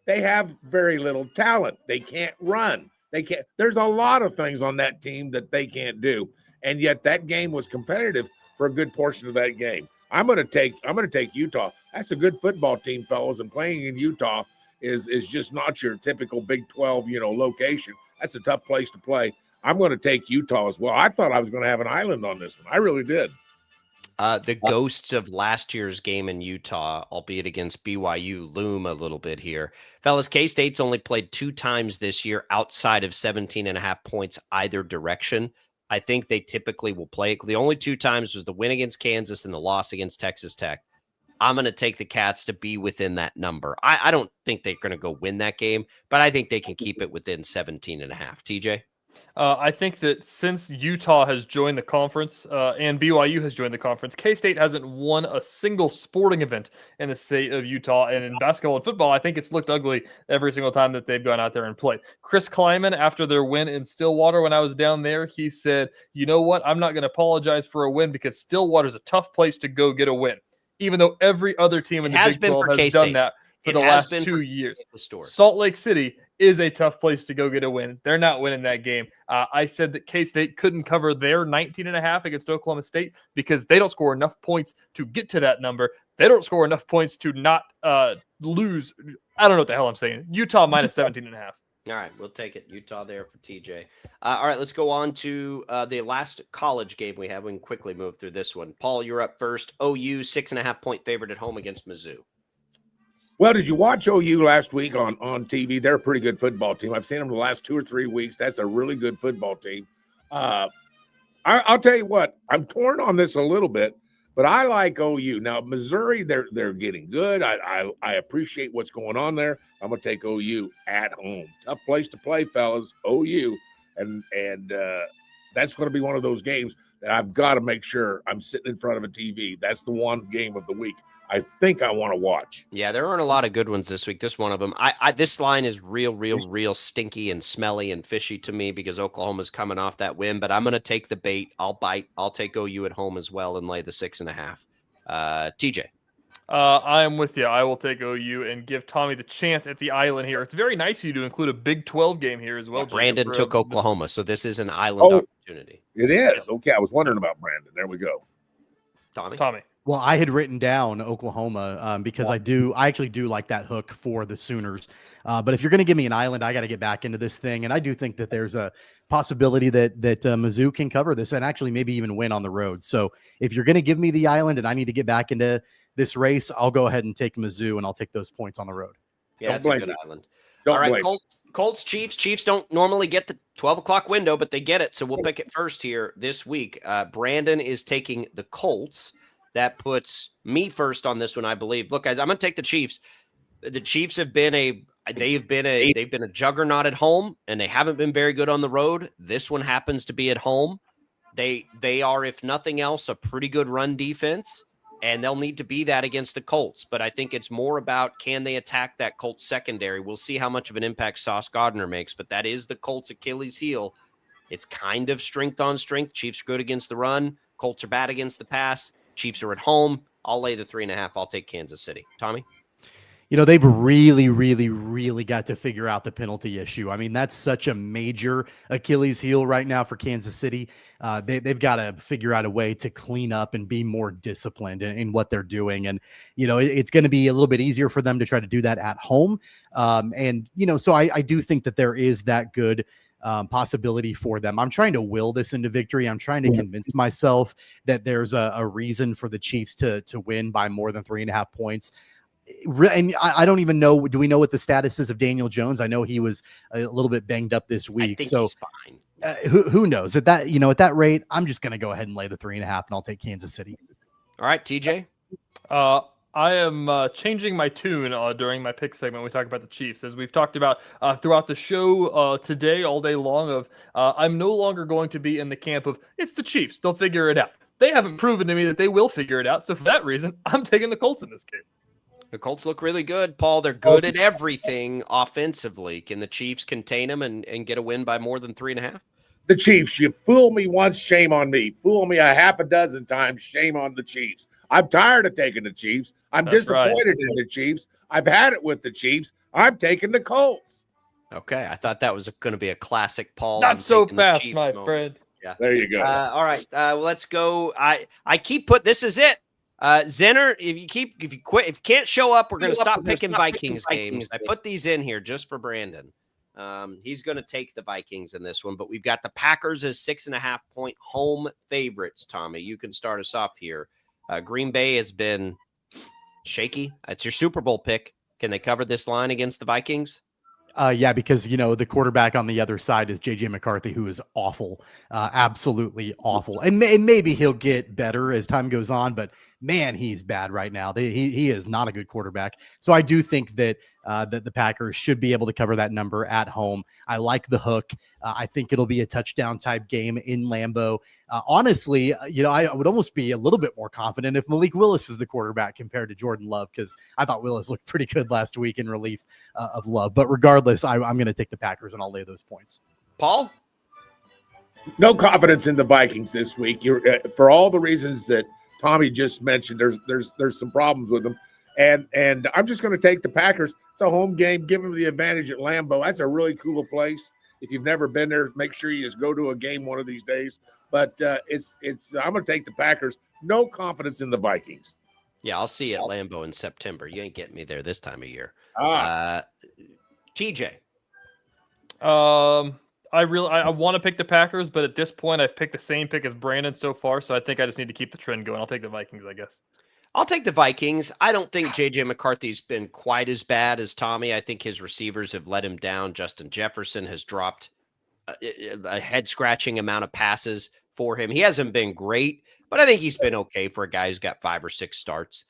They have very little talent. They can't run. There's a lot of things on that team that they can't do. And yet that game was competitive for a good portion of that game. I'm going to take Utah. That's a good football team, fellas, and playing in Utah is just not your typical Big 12, location. That's a tough place to play. I'm going to take Utah as well. I thought I was going to have an island on this one. I really did. The ghosts of last year's game in Utah, albeit against BYU, loom a little bit here. Fellas, K-State's only played 2 times this year outside of 17.5 points either direction. I think they typically will play. The only 2 times was the win against Kansas and the loss against Texas Tech. I'm going to take the Cats to be within that number. I don't think they're going to go win that game, but I think they can keep it within 17.5. TJ? I think that since Utah has joined the conference and BYU has joined the conference, K-State hasn't won a single sporting event in the state of Utah. And in basketball and football, I think it's looked ugly every single time that they've gone out there and played. Chris Kleiman, after their win in Stillwater when I was down there, he said, you know what? I'm not going to apologize for a win because Stillwater's a tough place to go get a win. Even though every other team in the Big 12 has done that for the last 2 years. Salt Lake City is a tough place to go get a win. They're not winning that game. I said that K-State couldn't cover their 19.5 against Oklahoma State because they don't score enough points to get to that number. They don't score enough points to not lose. I don't know what the hell I'm saying. Utah minus 17.5. All right, we'll take it. Utah there for TJ. All right, let's go on to the last college game we have. We can quickly move through this one. Paul, you're up first. OU, 6.5-point favorite at home against Mizzou. Well, did you watch OU last week on TV? They're a pretty good football team. I've seen them the last 2 or 3 weeks. That's a really good football team. I'll tell you what, I'm torn on this a little bit, but I like OU. Now, Missouri, they're getting good. I appreciate what's going on there. I'm going to take OU at home. Tough place to play, fellas, OU. And that's going to be one of those games that I've got to make sure I'm sitting in front of a TV. That's the one game of the week I think I want to watch. Yeah, there aren't a lot of good ones this week. This one of them. This line is real stinky and smelly and fishy to me because Oklahoma's coming off that win. But I'm going to take the bait. I'll bite. I'll take OU at home as well and lay the 6.5. TJ. I am with you. I will take OU and give Tommy the chance at the island here. It's very nice of you to include a Big 12 game here as well. Yeah, Brandon took Oklahoma, so this is an island opportunity. It is. Okay, I was wondering about Brandon. There we go. Tommy. Well, I had written down Oklahoma because I actually do like that hook for the Sooners. But if you're going to give me an island, I got to get back into this thing. And I do think that there's a possibility that Mizzou can cover this and actually maybe even win on the road. So if you're going to give me the island and I need to get back into this race, I'll go ahead and take Mizzou and I'll take those points on the road. Yeah, that's a good island. All right, Colts, Chiefs. Chiefs don't normally get the 12 o'clock window, but they get it. So we'll pick it first here this week. Brandon is taking the Colts. That puts me first on this one, I believe. Look, guys, I'm going to take the Chiefs. The Chiefs have been they've been a juggernaut at home, and they haven't been very good on the road. This one happens to be at home. They are, if nothing else, a pretty good run defense, and they'll need to be that against the Colts. But I think it's more about can they attack that Colts secondary. We'll see how much of an impact Sauce Gardner makes, but that is the Colts' Achilles heel. It's kind of strength on strength. Chiefs are good against the run. Colts are bad against the pass. Chiefs are at home. I'll lay the 3.5. I'll take Kansas City. Tommy? They've really got to figure out the penalty issue. I mean, that's such a major Achilles heel right now for Kansas City. They've got to figure out a way to clean up and be more disciplined in what they're doing. And, it's going to be a little bit easier for them to try to do that at home. So I do think that there is that good possibility for them. I'm trying to will this into victory. I'm trying to convince myself that there's a reason for the Chiefs to win by more than 3.5 points. And I don't even know. Do we know what the status is of Daniel Jones? I know he was a little bit banged up this week. I think he's fine. Who knows at that at rate, I'm just going to go ahead and lay the 3.5 and I'll take Kansas City. All right, TJ. I am changing my tune during my pick segment. We talk about the Chiefs, as we've talked about throughout the show today, all day long. I'm no longer going to be in the camp of it's the Chiefs. They'll figure it out. They haven't proven to me that they will figure it out. So for that reason, I'm taking the Colts in this game. The Colts look really good, Paul. They're good at everything offensively. Can the Chiefs contain them and get a win by more than 3.5? The Chiefs, you fool me once, shame on me. Fool me a half a dozen times, shame on the Chiefs. I'm tired of taking the Chiefs. I'm disappointed in the Chiefs. I've had it with the Chiefs. I'm taking the Colts. Okay, I thought that was going to be a classic, Paul. Not so fast, my friend. Yeah, there you go. All right, let's go. I keep this is it. Zenner, if you can't show up, we're going to stop picking Vikings games. I put these in here just for Brandon. He's going to take the Vikings in this one, but we've got the Packers as 6.5-point home favorites. Tommy, you can start us off here. Green Bay has been shaky. It's your Super Bowl pick. Can they cover this line against the Vikings? Yeah, because, the quarterback on the other side is J.J. McCarthy, who is awful, absolutely awful. And maybe he'll get better as time goes on, but man, he's bad right now. He is not a good quarterback. So I do think that the Packers should be able to cover that number at home. I like the hook. I think it'll be a touchdown type game in Lambeau. Honestly, I would almost be a little bit more confident if Malik Willis was the quarterback compared to Jordan Love, because I thought Willis looked pretty good last week in relief of Love. But regardless, I'm going to take the Packers and I'll lay those points. Paul? No confidence in the Vikings this week. For all the reasons that Tommy just mentioned, there's some problems with them. And I'm just going to take the Packers. It's a home game. Give them the advantage at Lambeau. That's a really cool place. If you've never been there, make sure you just go to a game one of these days. But I'm going to take the Packers. No confidence in the Vikings. Yeah, I'll see you at Lambeau in September. You ain't getting me there this time of year. TJ. I want to pick the Packers, but at this point, I've picked the same pick as Brandon so far, so I think I just need to keep the trend going. I'll take the Vikings, I guess. I'll take the Vikings. I don't think J.J. McCarthy's been quite as bad as Tommy. I think his receivers have let him down. Justin Jefferson has dropped a head-scratching amount of passes for him. He hasn't been great, but I think he's been okay for a guy who's got 5 or 6 starts.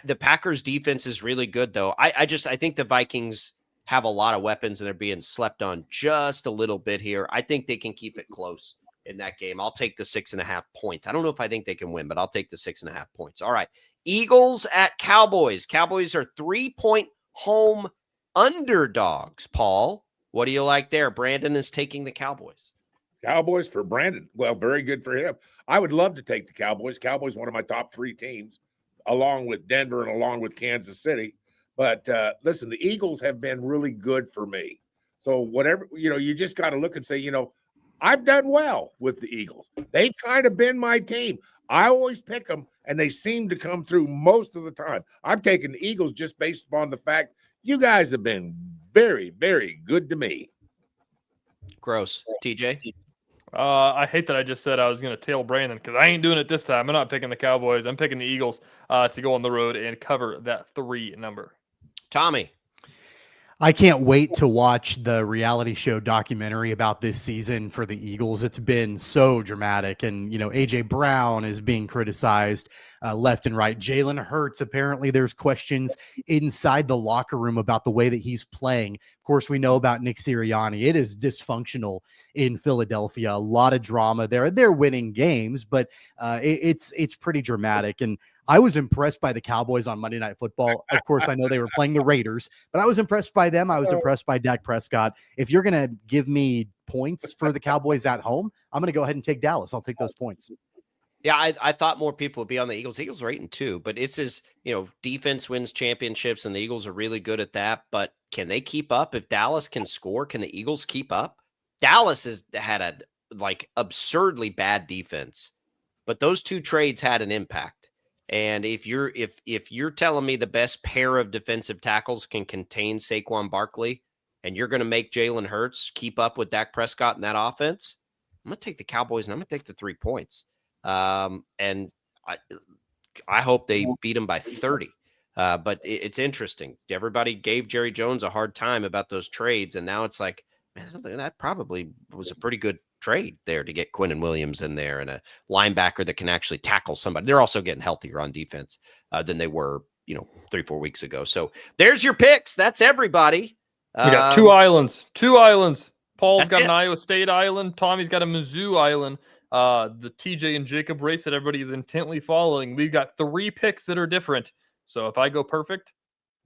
The Packers' defense is really good, though. I think the Vikings have a lot of weapons, and they're being slept on just a little bit here. I think they can keep it close in that game. I'll take the 6.5 points. I don't know if I think they can win, but I'll take the 6.5 points. All right. Eagles at Cowboys. Cowboys are 3-point home underdogs. Paul, what do you like there? Brandon is taking the Cowboys. Cowboys for Brandon. Well, very good for him. I would love to take the Cowboys. Cowboys, one of my top 3 teams, along with Denver and along with Kansas City. But listen, the Eagles have been really good for me. So whatever, you just got to look and say, I've done well with the Eagles. They've kind of been my team. I always pick them, and they seem to come through most of the time. I'm taking the Eagles just based upon the fact you guys have been very, very good to me. Gross. TJ? I hate that I just said I was going to tail Brandon because I ain't doing it this time. I'm not picking the Cowboys. I'm picking the Eagles to go on the road and cover that 3 number. Tommy? I can't wait to watch the reality show documentary about this season for the Eagles. It's been so dramatic. And, A.J. Brown is being criticized left and right. Jalen Hurts, apparently there's questions inside the locker room about the way that he's playing. Of course, we know about Nick Sirianni. It is dysfunctional in Philadelphia. A lot of drama there. They're winning games, but it's pretty dramatic. And I was impressed by the Cowboys on Monday Night Football. Of course, I know they were playing the Raiders, but I was impressed by them. I was impressed by Dak Prescott. If you're going to give me points for the Cowboys at home, I'm going to go ahead and take Dallas. I'll take those points. Yeah, I thought more people would be on the Eagles. Eagles are 8-2, but it's as defense wins championships, and the Eagles are really good at that. But can they keep up? If Dallas can score, can the Eagles keep up? Dallas has had a absurdly bad defense, but those 2 trades had an impact. And if you're telling me the best pair of defensive tackles can contain Saquon Barkley, and you're going to make Jalen Hurts keep up with Dak Prescott in that offense, I'm going to take the Cowboys, and I'm going to take the 3 points. And I hope they beat them by 30. But it's interesting. Everybody gave Jerry Jones a hard time about those trades, and now it's like, man, that probably was a pretty good trade there to get Quinnen Williams in there and a linebacker that can actually tackle somebody. They're also getting healthier on defense than they were, 3-4 weeks ago. So there's your picks. That's everybody. We got 2 islands. Paul's got an Iowa State island. Tommy's got a Mizzou island. The TJ and Jacob race that everybody is intently following. We've got 3 picks that are different. So if I go perfect,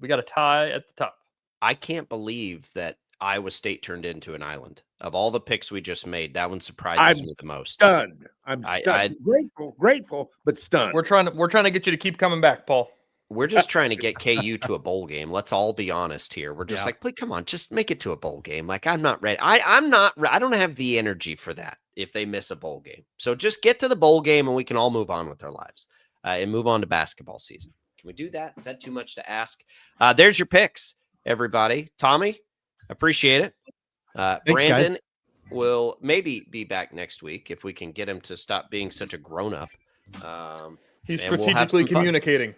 we got a tie at the top. I can't believe that Iowa State turned into an island. Of all the picks we just made, that one surprises me the most. Stunned. I'm stunned. Grateful, but stunned. We're trying to get you to keep coming back, Paul. We're just trying to get KU to a bowl game. Let's all be honest here. We're just please, come on, just make it to a bowl game. I'm not ready. I don't have the energy for that if they miss a bowl game. So just get to the bowl game and we can all move on with our lives and move on to basketball season. Can we do that? Is that too much to ask? There's your picks, everybody. Tommy, appreciate it. Thanks, Brandon guys. will maybe be back next week if we can get him to stop being such a grown-up. He's strategically communicating.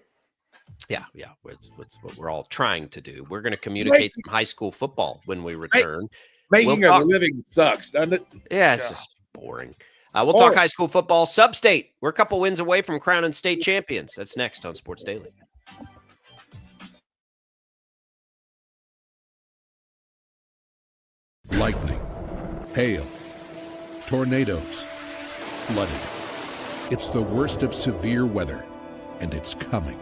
Yeah. It's what we're all trying to do. We're going to communicate some high school football when we return. Making a living sucks, doesn't it? Yeah, it's just boring. We'll talk high school football. Sub-state. We're a couple wins away from crowning state champions. That's next on Sports Daily. Lightning, hail, tornadoes, flooding. It's the worst of severe weather, and it's coming.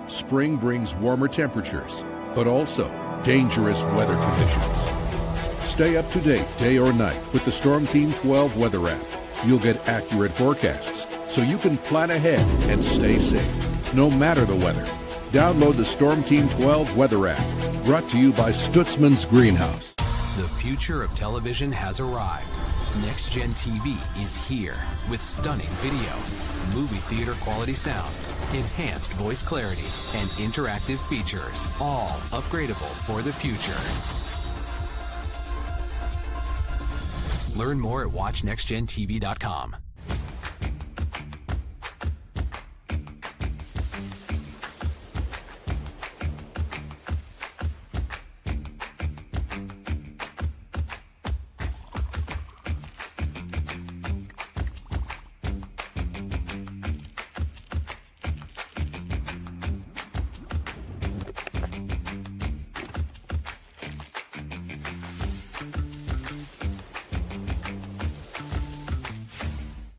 Spring brings warmer temperatures, but also dangerous weather conditions. Stay up to date day or night with the Storm Team 12 weather app. You'll get accurate forecasts, so you can plan ahead and stay safe, no matter the weather. Download the Storm Team 12 weather app, brought to you by Stutzman's Greenhouse. The future of television has arrived. Next Gen TV is here with stunning video, movie theater quality sound, enhanced voice clarity, and interactive features, all upgradable for the future. Learn more at watchnextgentv.com.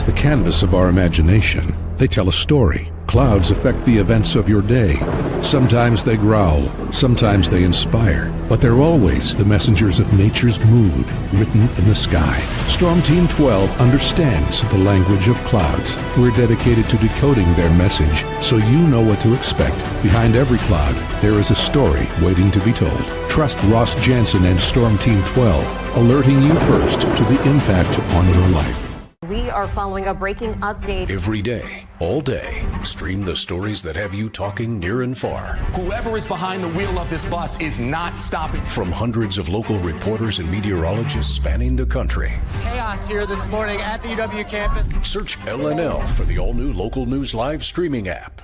the canvas of our imagination. They tell a story. Clouds affect the events of your day. Sometimes they growl, sometimes they inspire, but they're always the messengers of nature's mood, written in the sky. Storm Team 12 understands the language of clouds. We're dedicated to decoding their message so you know what to expect. Behind every cloud, there is a story waiting to be told. Trust Ross Jansen and Storm Team 12, alerting you first to the impact on your life. We are following a breaking update. Every day, all day, stream the stories that have you talking near and far. Whoever is behind the wheel of this bus is not stopping. From hundreds of local reporters and meteorologists spanning the country. Chaos here this morning at the UW campus. Search LNL for the all-new Local News Live streaming app.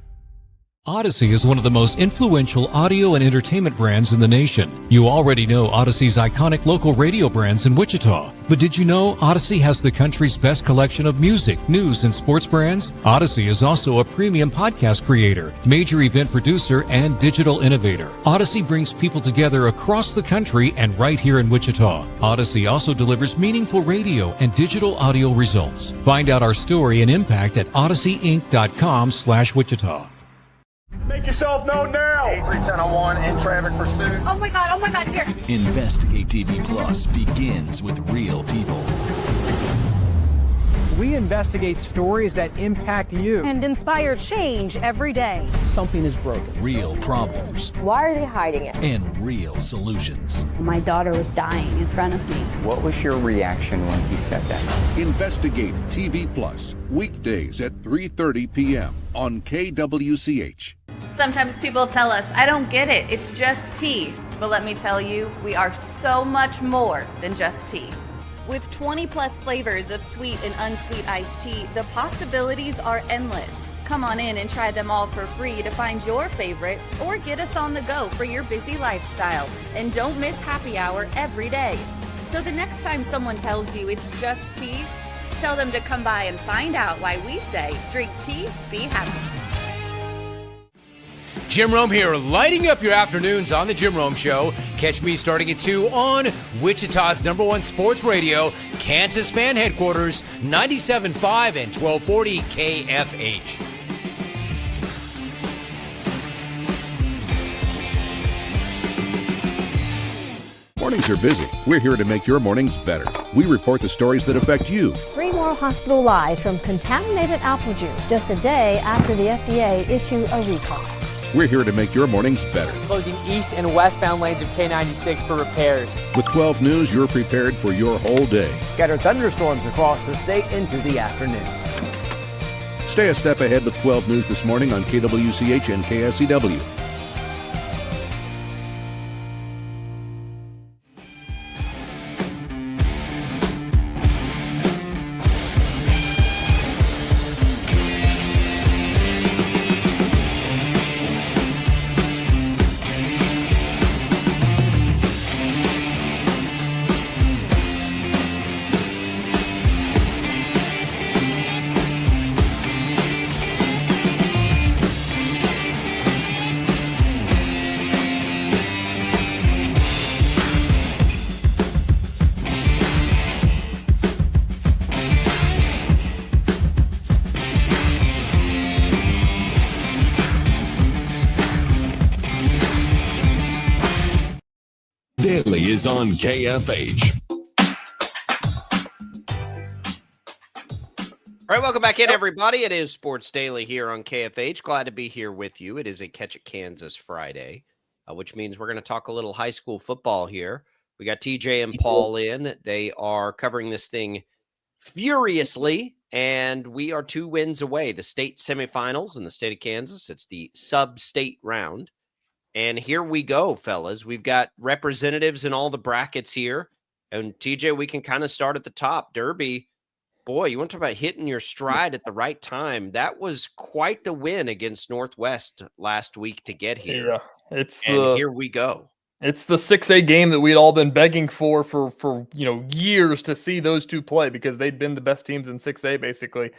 Odyssey is one of the most influential audio and entertainment brands in the nation. You already know Odyssey's iconic local radio brands in Wichita. But did you know Odyssey has the country's best collection of music, news, and sports brands? Odyssey is also a premium podcast creator, major event producer, and digital innovator. Odyssey brings people together across the country and right here in Wichita. Odyssey also delivers meaningful radio and digital audio results. Find out our story and impact at odysseyinc.com/Wichita. Make yourself known now. 83101 in traffic pursuit. Oh my God, here. Investigate TV Plus begins with real people. We investigate stories that impact you and inspire change every day. Something is broken. Real problems. Why are they hiding it? And real solutions. My daughter was dying in front of me. What was your reaction when he said that? Investigate TV Plus, weekdays at 3:30 p.m. on KWCH. Sometimes people tell us, I don't get it, it's just tea. But let me tell you, we are so much more than just tea. With 20 plus flavors of sweet and unsweet iced tea, the possibilities are endless. Come on in and try them all for free to find your favorite or get us on the go for your busy lifestyle. And don't miss happy hour every day. So the next time someone tells you it's just tea, tell them to come by and find out why we say drink tea, be happy. Jim Rome here, lighting up your afternoons on The Jim Rome Show. Catch me starting at 2 on Wichita's #1 sports radio, Kansas fan headquarters, 97.5 and 1240 KFH. Mornings are busy. We're here to make your mornings better. We report the stories that affect you. 3 more hospital lies from contaminated apple juice just a day after the FDA issued a recall. We're here to make your mornings better. Closing east and westbound lanes of K96 for repairs. With 12 News, you're prepared for your whole day. Scattered thunderstorms across the state into the afternoon. Stay a step ahead with 12 News this morning on KWCH and KSCW. Daily is on KFH. All right, welcome back in, everybody. It is Sports Daily here on KFH. Glad to be here with you. It is a Catch It Kansas Friday, which means we're going to talk a little high school football here. We got TJ and Paul in. They are covering this thing furiously, and we are 2 wins away. The state semifinals in the state of Kansas. It's the sub-state round. And here we go, fellas. We've got representatives in all the brackets here. And TJ, we can kind of start at the top. Derby, boy, you want to talk about hitting your stride at the right time. That was quite the win against Northwest last week to get here. Yeah, here we go. It's the 6A game that we'd all been begging for years to see those two play, because they'd been the best teams in 6A basically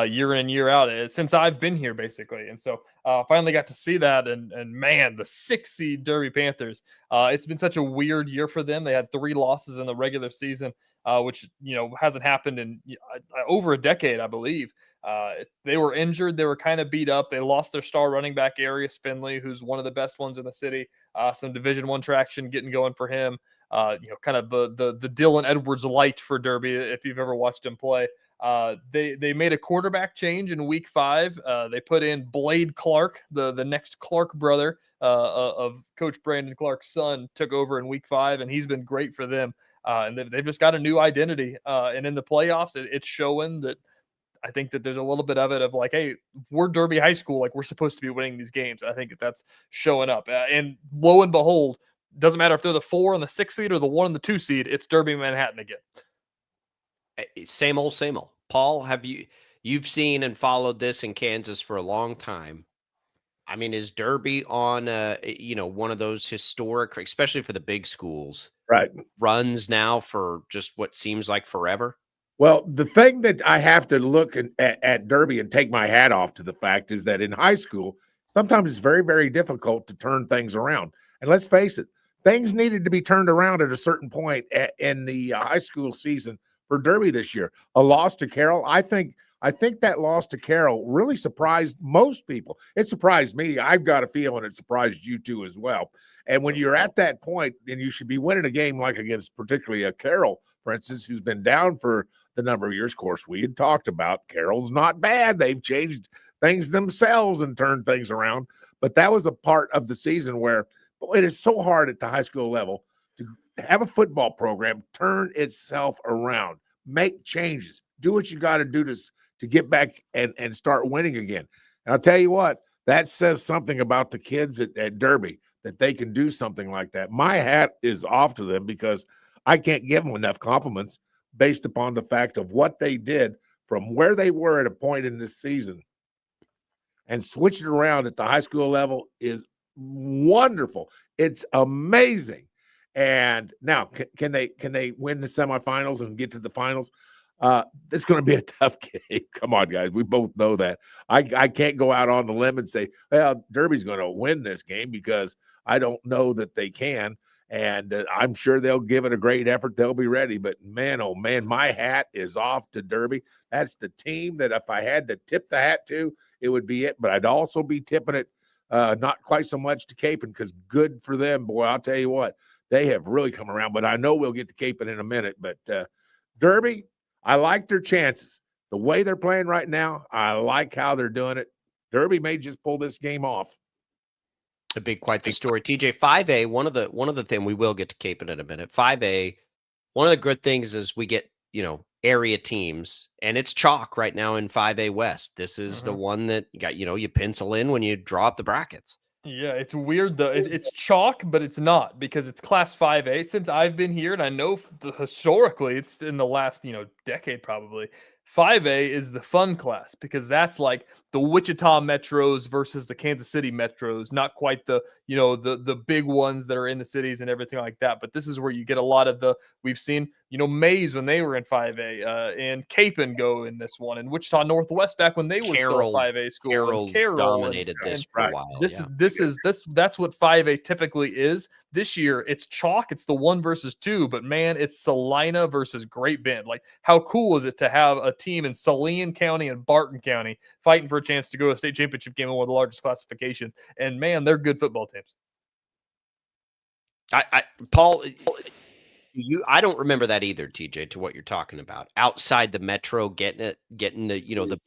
year in and year out since I've been here basically. And so finally got to see that, and man, the 6 seed Derby Panthers, it's been such a weird year for them. They had 3 losses in the regular season, which hasn't happened in over a decade, I believe. They were injured. They were kind of beat up. They lost their star running back, Arius Finley, who's one of the best ones in the city. Some Division I traction getting going for him. Kind of the Dylan Edwards light for Derby, if you've ever watched him play. They made a quarterback change in week 5. They put in Blade Clark, the next Clark brother of Coach Brandon Clark's son, took over in week 5, and he's been great for them. And they've just got a new identity. And in the playoffs, it's showing that. I think that there's a little bit of it of like, hey, we're Derby High School. Like, we're supposed to be winning these games. I think that's showing up. And lo and behold, doesn't matter if they're the 4 and the 6 seed or the 1 and the 2 seed, it's Derby Manhattan again. Same old, same old. Paul, you've seen and followed this in Kansas for a long time. I mean, is Derby on one of those historic, especially for the big schools, right, runs now for just what seems like forever? Well, the thing that I have to look at Derby and take my hat off to the fact is that in high school, sometimes it's very, very difficult to turn things around. And let's face it, things needed to be turned around at a certain point in the high school season for Derby this year. A loss to Carroll, I think that loss to Carroll really surprised most people. It surprised me. I've got a feeling it surprised you too as well. And when you're at that point, and you should be winning a game like against particularly a Carroll, for instance, who's been down for the number of years. Of course, we had talked about Carroll's not bad. They've changed things themselves and turned things around. But that was a part of the season where it is so hard at the high school level to have a football program turn itself around, make changes, do what you got to do to get back and start winning again. And I'll tell you what, that says something about the kids at Derby, that they can do something like that. My hat is off to them, because I can't give them enough compliments based upon the fact of what they did from where they were at a point in this season, and switch it around at the high school level is wonderful. It's amazing. And now, can they win the semifinals and get to the finals? It's going to be a tough game. Come on, guys. We both know that. I can't go out on the limb and say, well, Derby's going to win this game, because I don't know that they can. And I'm sure they'll give it a great effort. They'll be ready. But, man, oh, man, my hat is off to Derby. That's the team that if I had to tip the hat to, it would be it. But I'd also be tipping it not quite so much to Capon, because good for them. Boy, I'll tell you what, they have really come around. But I know we'll get to Capon in a minute. But Derby, I like their chances. The way they're playing right now, I like how they're doing it. Derby may just pull this game off. A big, quite the story. TJ, 5A, one of the things, we will get to Capon in a minute. 5A, one of the good things is we get, area teams, and it's chalk right now in 5A West. This is the one that you got, you pencil in when you draw up the brackets. Yeah, it's weird though. It's chalk, but it's not, because it's Class 5A since I've been here, and I know historically it's in the last decade probably. 5A is the fun class, because that's like the Wichita Metros versus the Kansas City Metros, not quite the the big ones that are in the cities and everything like that. But this is where you get a lot of we've seen Mays when they were in 5A, and Capon go in this one, and Wichita Northwest back when they were still a 5A school. Carroll dominated this for a while. That's what 5A typically is. This year it's chalk. It's the 1 versus 2, but man, it's Salina versus Great Bend. Like, how cool is it to have a team in Saline County and Barton County fighting for a chance to go to a state championship game in one of the largest classifications? And man, they're good football teams. Paul, I don't remember that either, TJ, to what you're talking about. Outside the metro, getting the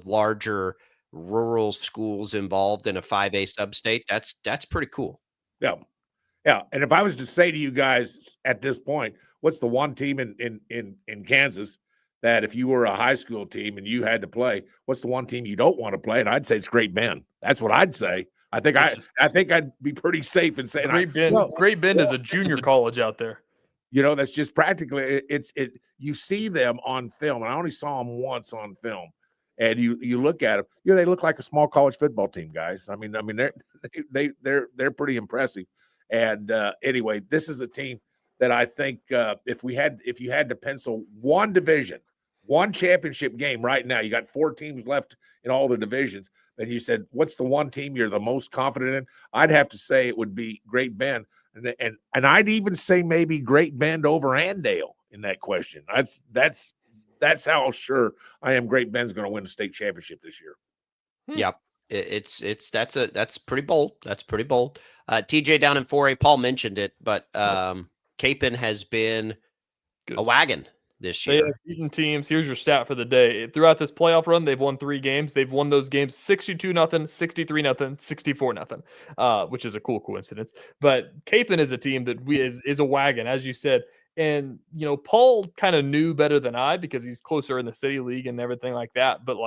larger rural schools involved in a 5A sub-state, that's pretty cool. Yeah. And if I was to say to you guys at this point, what's the one team in Kansas that if you were a high school team and you had to play, what's the one team you don't want to play? And I'd say it's Great Bend. That's what I'd say. I think I'd be pretty safe in saying Great Bend is a junior college out there. That's just practically you see them on film, and I only saw them once on film. And you look at them, they look like a small college football team, guys. I mean they're pretty impressive. And anyway, this is a team that I think if you had to pencil one division, one championship game right now, you got 4 teams left in all the divisions, and you said, what's the one team you're the most confident in? I'd have to say it would be Great Bend. And I'd even say maybe Great Bend over Andale in that question. That's how sure I am Great Bend's going to win the state championship this year. Yep. That's pretty bold. That's pretty bold. TJ down in 4A, Paul mentioned it, but Capon has been a wagon this year. They have beaten teams. Here's your stat for the day. Throughout this playoff run, they've won 3 games. They've won those games 62-0, 63-0, 64-0, which is a cool coincidence. But Capon is a team that is a wagon, as you said. And, Paul kind of knew better than I because he's closer in the city league and everything like that. But,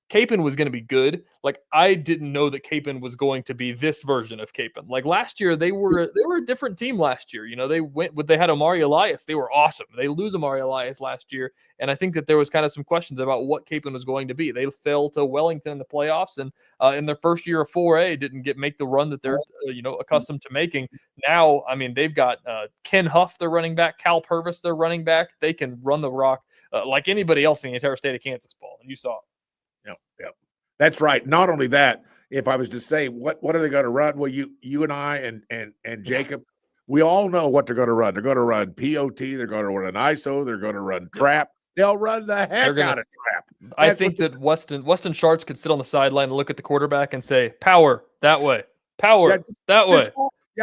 Capon was going to be good. I didn't know that Capon was going to be this version of Capon. Last year, they were a different team last year. They had Amari Elias. They were awesome. They lose Amari Elias last year. And I think that there was kind of some questions about what Capon was going to be. They fell to Wellington in the playoffs, and in their first year of 4A, didn't make the run that they're, accustomed to making. Now, they've got Ken Huff, their running back, Cal Purvis, their running back. They can run the rock like anybody else in the entire state of Kansas, Paul, and you saw it. Yep. That's right. Not only that, if I was to say what are they going to run? Well, you and I and Jacob, we all know what they're going to run. They're going to run POT. They're going to run ISO. They're going to run trap. They'll run the heck out of trap. I think that Weston Sharts could sit on the sideline and look at the quarterback and say, "Power that way, power that way."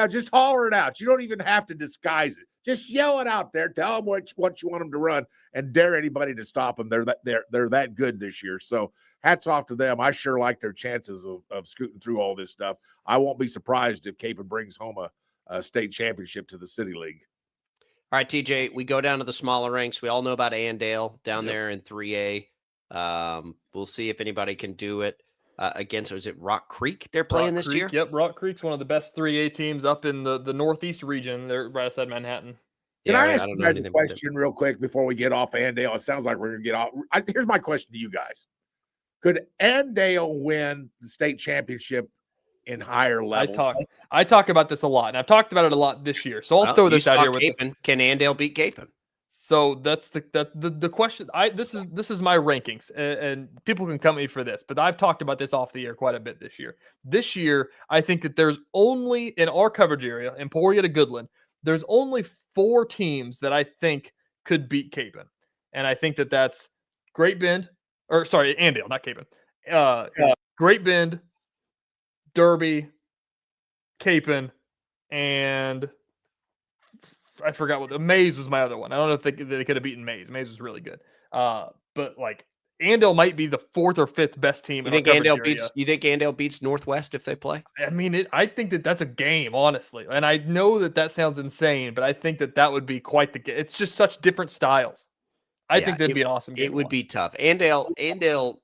Just holler it out. You don't even have to disguise it. Just yell it out there. Tell them what you want them to run, and dare anybody to stop them. They're that good this year. So hats off to them. I sure like their chances of scooting through all this stuff. I won't be surprised if Capon brings home a state championship to the City League. All right, TJ, we go down to the smaller ranks. We all know about Andale down there in 3A. We'll see if anybody can do it against, is it Rock Creek they're playing this year? Yep, Rock Creek's one of the best 3A teams up in the northeast region. They're right outside Manhattan. Can I ask you guys a question real quick before we get off Andale? It sounds like we're going to get off. Here's my question to you guys. Could Andale win the state championship in higher levels? I talk about this a lot, and I've talked about it a lot this year. So I'll throw this out here with Capon. Can Andale beat Capon? So that's the question. This is my rankings, and people can come at me for this, but I've talked about this off the air quite a bit this year. This year, I think that there's only in our coverage area, Emporia to Goodland, there's only 4 teams that I think could beat Capon, and I think that that's Great Bend, Andale, not Capon. Great Bend, Derby, Capon, and I forgot what Mays was my other one. I don't know if they could have beaten Mays. Mays was really good. But Andale might be the 4th or 5th best team. You think Andale beats Northwest if they play? I think that's a game, honestly. And I know that sounds insane, but I think that would be quite the game. It's just such different styles. I think that'd be an awesome game. It would be tough. Andale,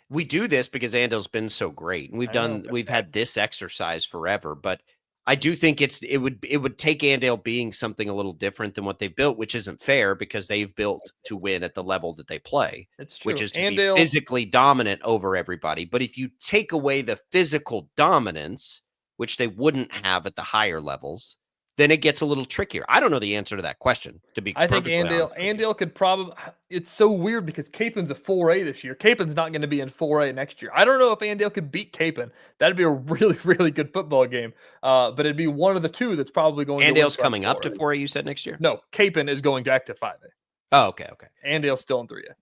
we do this because Andale's been so great, and we've had this exercise forever. But I do think it would take Andale being something a little different than what they've built, which isn't fair because they've built to win at the level that they play, which is to be physically dominant over everybody. But if you take away the physical dominance, which they wouldn't have at the higher levels, then it gets a little trickier. I don't know the answer to that question. I think Andale could probably. It's so weird because Capon's a 4A this year. Capon's not going to be in 4A next year. I don't know if Andale could beat Capon. That'd be a really, really good football game. But it'd be one of the two that's probably going. Andale's coming up to 4A. You said next year? No, Capon is going back to 5A. Oh, okay. Andale's still in 3A.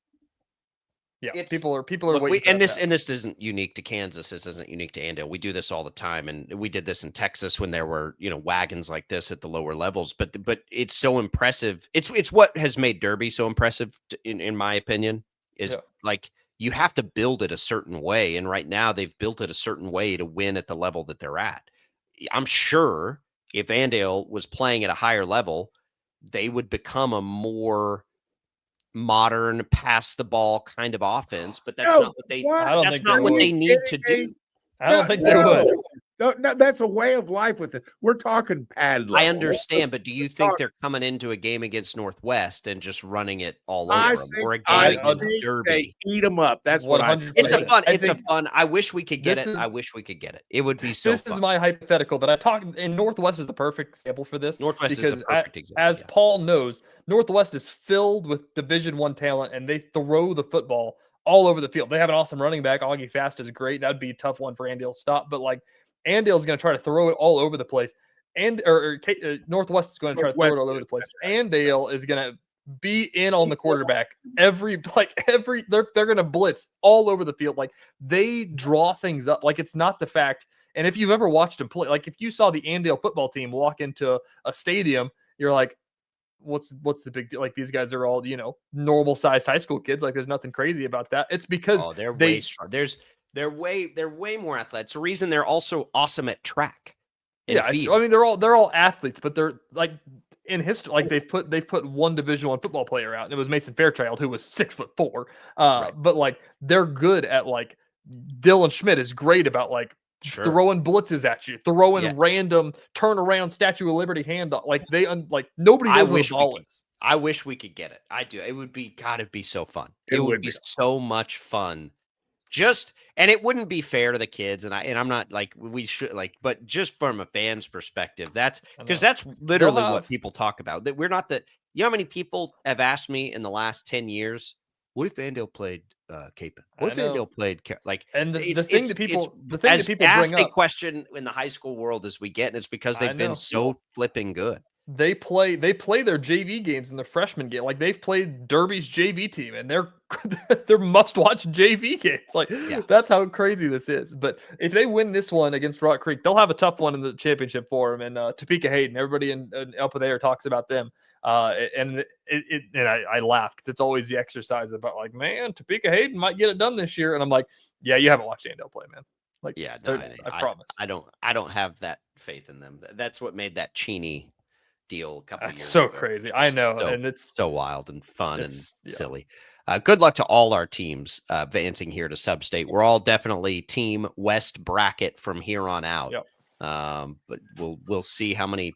Yeah, people are look, waiting. And this isn't unique to Kansas. This isn't unique to Andale. We do this all the time, and we did this in Texas when there were wagons like this at the lower levels. But it's so impressive. It's what has made Derby so impressive, in my opinion. Is you have to build it a certain way, and right now they've built it a certain way to win at the level that they're at. I'm sure if Andale was playing at a higher level, they would become a more modern pass the ball kind of offense, but that's not what they need to do. I don't think they would. No, that's a way of life with it. We're talking pad level. I understand, but do you think they're coming into a game against Northwest and just running it all over them, or a game against Derby? They eat them up. That's what I. It's a fun. It's a fun. I wish we could get it. I wish we could get it. It would be so. This is my hypothetical that I talked. And Northwest is the perfect example for this. Northwest is the perfect example. As Paul knows, Northwest is filled with Division I talent, and they throw the football all over the field. They have an awesome running back. Augie Fast is great. That would be a tough one for Andale to stop, but like. Andale's going to try to throw it all over the place, and Northwest is going to try to throw it all over the place. Andale is going to be in on the quarterback they're going to blitz all over the field. Like they draw things up. Like it's not the fact. And if you've ever watched them play, like if you saw the Andale football team walk into a stadium, you're like, what's the big deal? Like these guys are all normal sized high school kids. Like there's nothing crazy about that. It's because they're way strong. They're way more athletes. It's the reason they're also awesome at track. I mean, they're all athletes, but they're like in history, like they've put one Division I football player out, and it was Mason Fairchild, who was 6'4". Right. But like they're good at like Dylan Schmidt is great about like throwing blitzes at you, throwing random turnaround Statue of Liberty handoff. Like nobody knows where the ball is. I wish we could get it. I do. It would be it'd be so fun. It would be so much fun. And it wouldn't be fair to the kids, and I'm not like we should but just from a fan's perspective, that's literally what people talk about. That we're not how many people have asked me in the last 10 years, what if Andale played Capon? What if Andale played and the thing that people bring asked up, a question in the high school world as we get, and it's because they've been so flipping good. They play their JV games in the freshman game. Like they've played Derby's JV team, and they're must-watch JV games. Like that's how crazy this is. But if they win this one against Rock Creek, they'll have a tough one in the championship for them. And Topeka Hayden, everybody in up there talks about them. And I laugh because it's always the exercise about like, man, Topeka Hayden might get it done this year. And I'm like, yeah, you haven't watched Andale play, man. Like, I promise. I don't have that faith in them. That's what made that Cheney deal a couple years so ago. Crazy. I know. And it's so wild and fun and silly. Good luck to all our teams advancing here to Sub-State. We're all definitely Team West bracket from here on out. Yep. But we'll see how many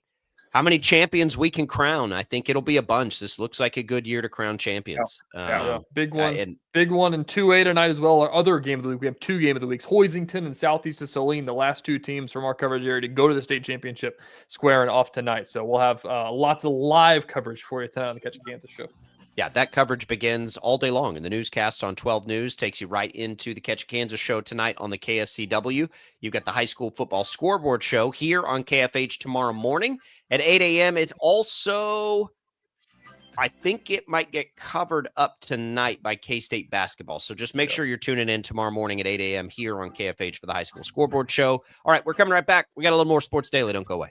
champions we can crown. I think it'll be a bunch. This looks like a good year to crown champions. Big one in 2A tonight as well. Our other game of the week. We have 2 game of the weeks. Hoisington and Southeast of Saline, the last 2 teams from our coverage area to go to the state championship squaring off tonight. So we'll have lots of live coverage for you tonight on the Catch a Kansas show. Yeah, that coverage begins all day long. And the newscast on 12 News takes you right into the Catch a Kansas show tonight on the KSCW. You've got the high school football scoreboard show here on KFH tomorrow morning at 8 a.m. It's also, I think it might get covered up tonight by KState basketball. So just make sure you're tuning in tomorrow morning at 8 a.m. here on KFH for the high school scoreboard show. All right, we're coming right back. We got a little more Sports Daily. Don't go away.